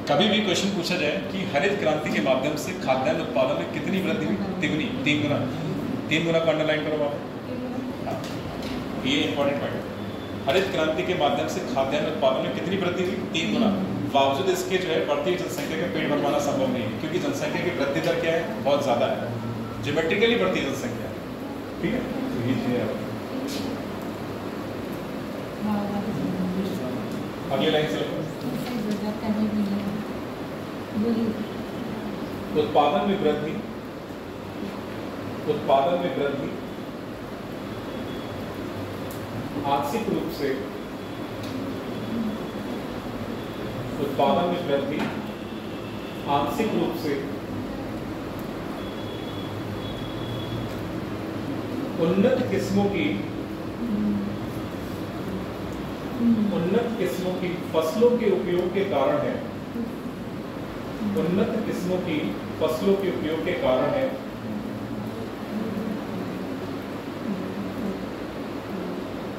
कभी भी क्वेश्चन पूछा जाए कि हरित क्रांति के माध्यम से खाद्यान्न उत्पादन में कितनी वृद्धि हुई? तिगुनी, 3 गुना। 3 गुना को अंडरलाइन करो आप, ये इंपॉर्टेंट पॉइंट है। हरित क्रांति के माध्यम से खाद्यान्न उत्पादन में कितनी वृद्धि हुई? 3 गुना। बावजूद इसके जो है बढ़ती जनसंख्या का पेट भर पाना संभव नहीं है, क्योंकि जनसंख्या की वृद्धि दर क्या है? बहुत ज्यादा है, ज्योमेट्रिकली बढ़ती जनसंख्या। ठीक है, तो ये चीज है। अगली लाइन से उत्पादन में वृद्धि आंशिक रूप से उन्नत किस्मों की फसलों के उपयोग के कारण है। उन्नत किस्मों की फसलों के उपयोग के कारण है।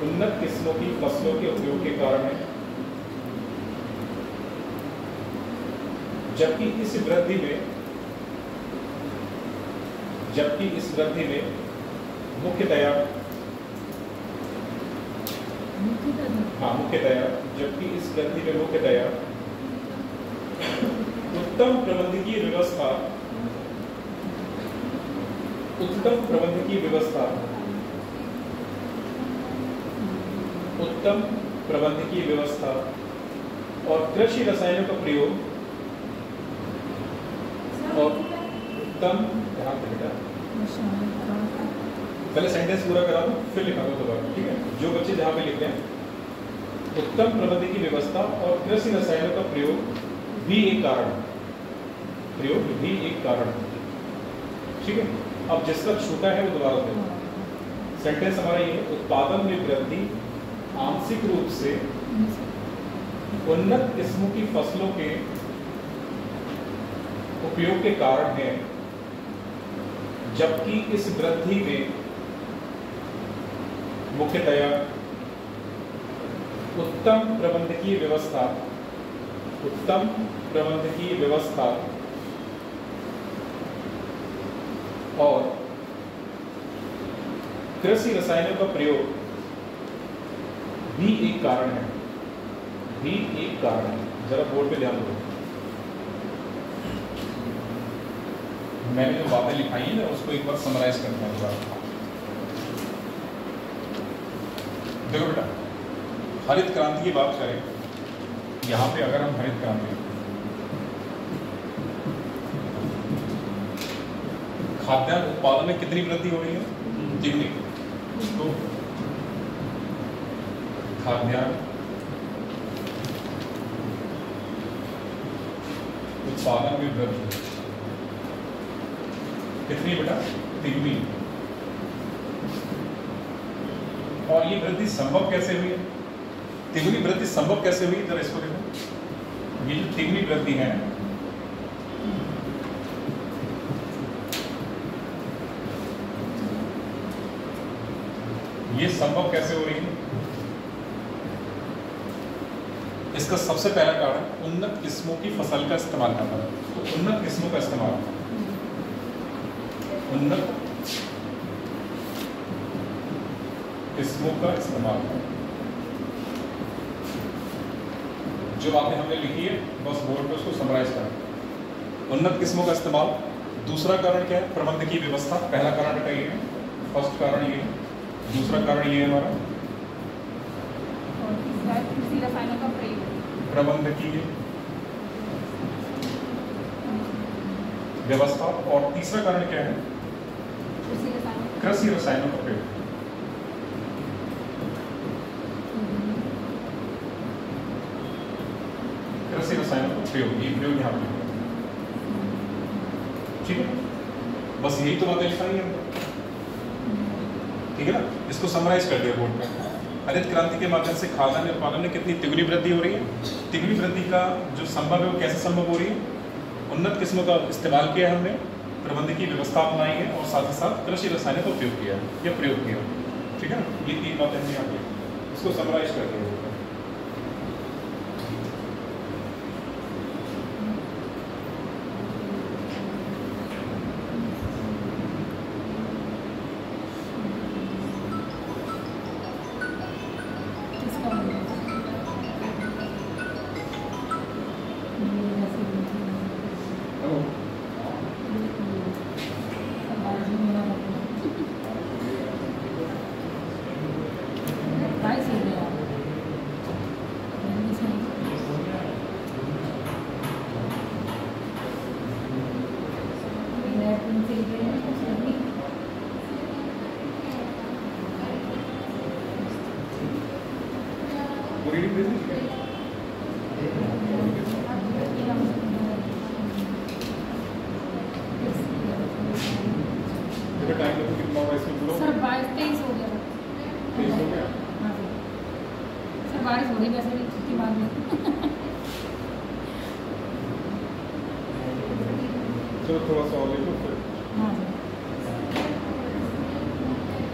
उन्नत किस्मों की फसलों के उपयोग के कारण है, जबकि इस वृद्धि में मुख्यतया जबकि इस वृद्धि में मुख्यतया उत्तम प्रबंधकीय व्यवस्था और कृषि रसायनों का प्रयोग और उत्तम, पहले सेंटेंस पूरा करा दो फिर लिखा दो दोबारा। ठीक है, जो बच्चे जहां पे लिखते हैं, उत्तम प्रबंधकीय व्यवस्था और कृषि रसायनों का प्रयोग भी एक कारण। ठीक है, अब जिसका छूटा है वो दोबारा देखो। सेंटेंस हमारा ये है, उत्पादन में वृद्धि आंशिक रूप से उन्नत किस्मों की फसलों के उपयोग के कारण है, जबकि इस वृद्धि में मुख्यतया उत्तम प्रबंधकीय व्यवस्था और कृषि रसायनों का प्रयोग भी एक कारण है। जरा बोर्ड पे ध्यान दो। मैंने जो बातें लिखाई है ना उसको एक बार समराइज करना है। देखो बेटा, हरित क्रांति की बात करें, यहाँ पे अगर हम हरित क्रांति खाद्यान्न उत्पादन में कितनी वृद्धि हो रही है? तिगुनी। तो खाद्यान्न उत्पादन में वृद्धि कितनी बेटा? तिगुनी। और ये वृद्धि संभव कैसे हुई है? तिगुनी वृद्धि संभव कैसे हुई, जरा इसको देखो। ये जो तिगुनी वृद्धि है, ये संभव कैसे हो रही है? इसका सबसे पहला कारण उन्नत किस्मों की फसल का इस्तेमाल करना है। तो उन्नत किस्मों का इस्तेमाल, उन्नत किस्मों का इस्तेमाल जो बातें हमने लिखी है बस बोर्ड पे उसको समराइज करें। उन्नत किस्मों का इस्तेमाल। दूसरा कारण क्या है? प्रबंध की व्यवस्था। पहला कारण का ये है, फर्स्ट कारण ये है। दूसरा कारण ये है हमारा कृषि रसायनों का प्रयोग, प्रबंध की व्यवस्था। और तीसरा कारण क्या है? कृषि रसायनों का प्रयोग। कृषि रसायनों का प्रयोग, ये प्रयोग यहाँ पे, ठीक है। बस यही तो बातें लिखाई है, ठीक है ना। इसको समराइज कर दिया बोर्ड पे। हरित क्रांति के माध्यम से खाद्यान्न उत्पादन में कितनी तिगुनी वृद्धि हो रही है? तिगुनी वृद्धि का जो संभव है वो कैसे संभव हो रही है? उन्नत किस्मों का इस्तेमाल किया हमने, प्रबंध की व्यवस्था अपनाई है और साथ ही साथ कृषि रसायनों का उपयोग किया या प्रयोग किया, ठीक है ना। ये तीन बातें हमने यहाँ पे इसको समराइज कर दिया।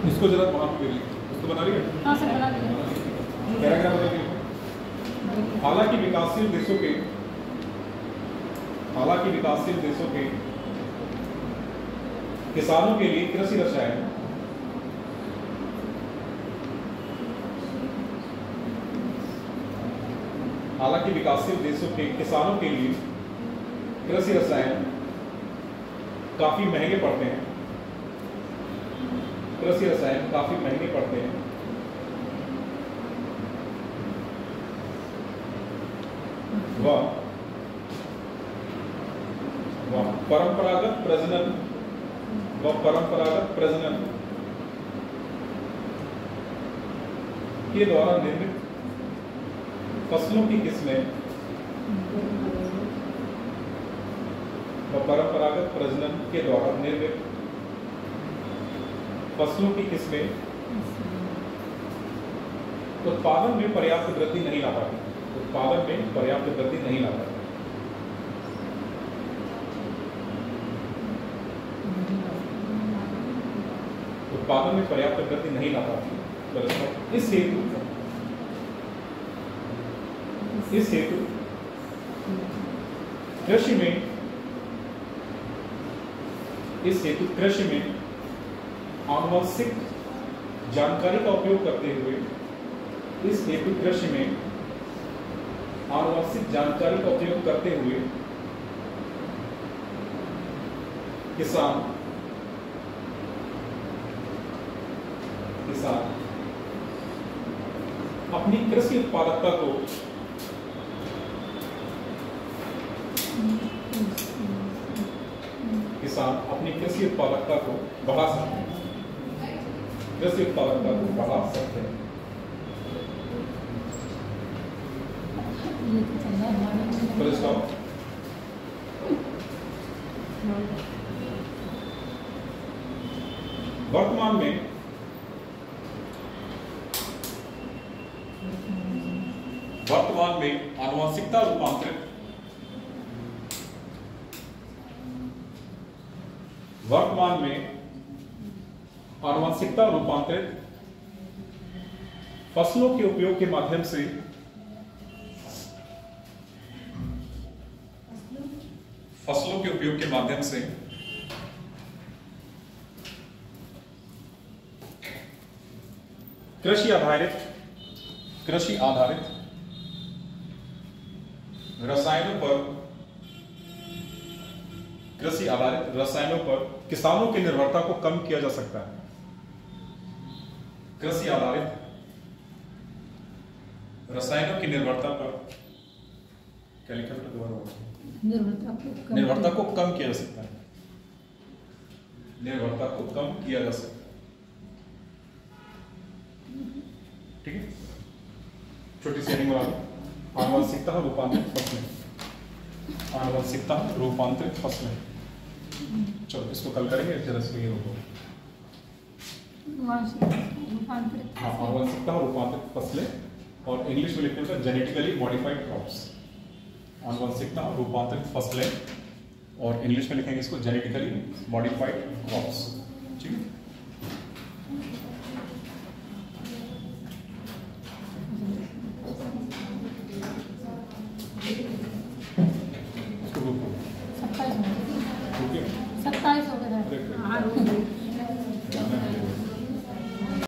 इसको जरा वहाँ पे इसको बना लिया। हाँ सर, बना लिया। पैराग्राफ बना लिया। हालांकि विकासशील देशों के किसानों के लिए कृषि रसायन काफी महंगे पड़ते हैं। वह परंपरागत प्रजनन के द्वारा निर्मित फसलों की किस्में उत्पादन में पर्याप्त वृद्धि नहीं ला पाती। उत्पादन में पर्याप्त वृद्धि नहीं ला पाती। इस हेतु कृषि में आनुवंशिक जानकारी का उपयोग करते हुए किसान अपनी कृषि उत्पादकता को बढ़ा सकते हैं। वर्तमान में में आनुवंशिकता रूपांतरित फसलों के उपयोग के माध्यम से कृषि आधारित रसायनों पर किसानों की निर्भरता को कम किया जा सकता है। कृषि आधारित रसायनों की निर्भरता पर क्या लिखा था दोबारा? निर्भरता को कम किया जा सकता है। निर्भरता को कम किया जा सकता है। ठीक है, छोटी सी हेडिंग बना दो। आनुवंशिकता रूपांतरित फसलें। आनुवंशिकता रूपांतरित फसलें। चलो इसको कल करेंगे, जरा से ये होगा। आनुवंशिकता रूपांतरित फसलें और इंग्लिश में लिखते हैं जेनेटिकली मॉडिफाइड क्रॉप्स। आनुवंशिकता रूपांतरित फसलें और इंग्लिश में लिखेंगे इसको जेनेटिकली मॉडिफाइड क्रॉप्स। ठीक है, सत्ताईस हो गया।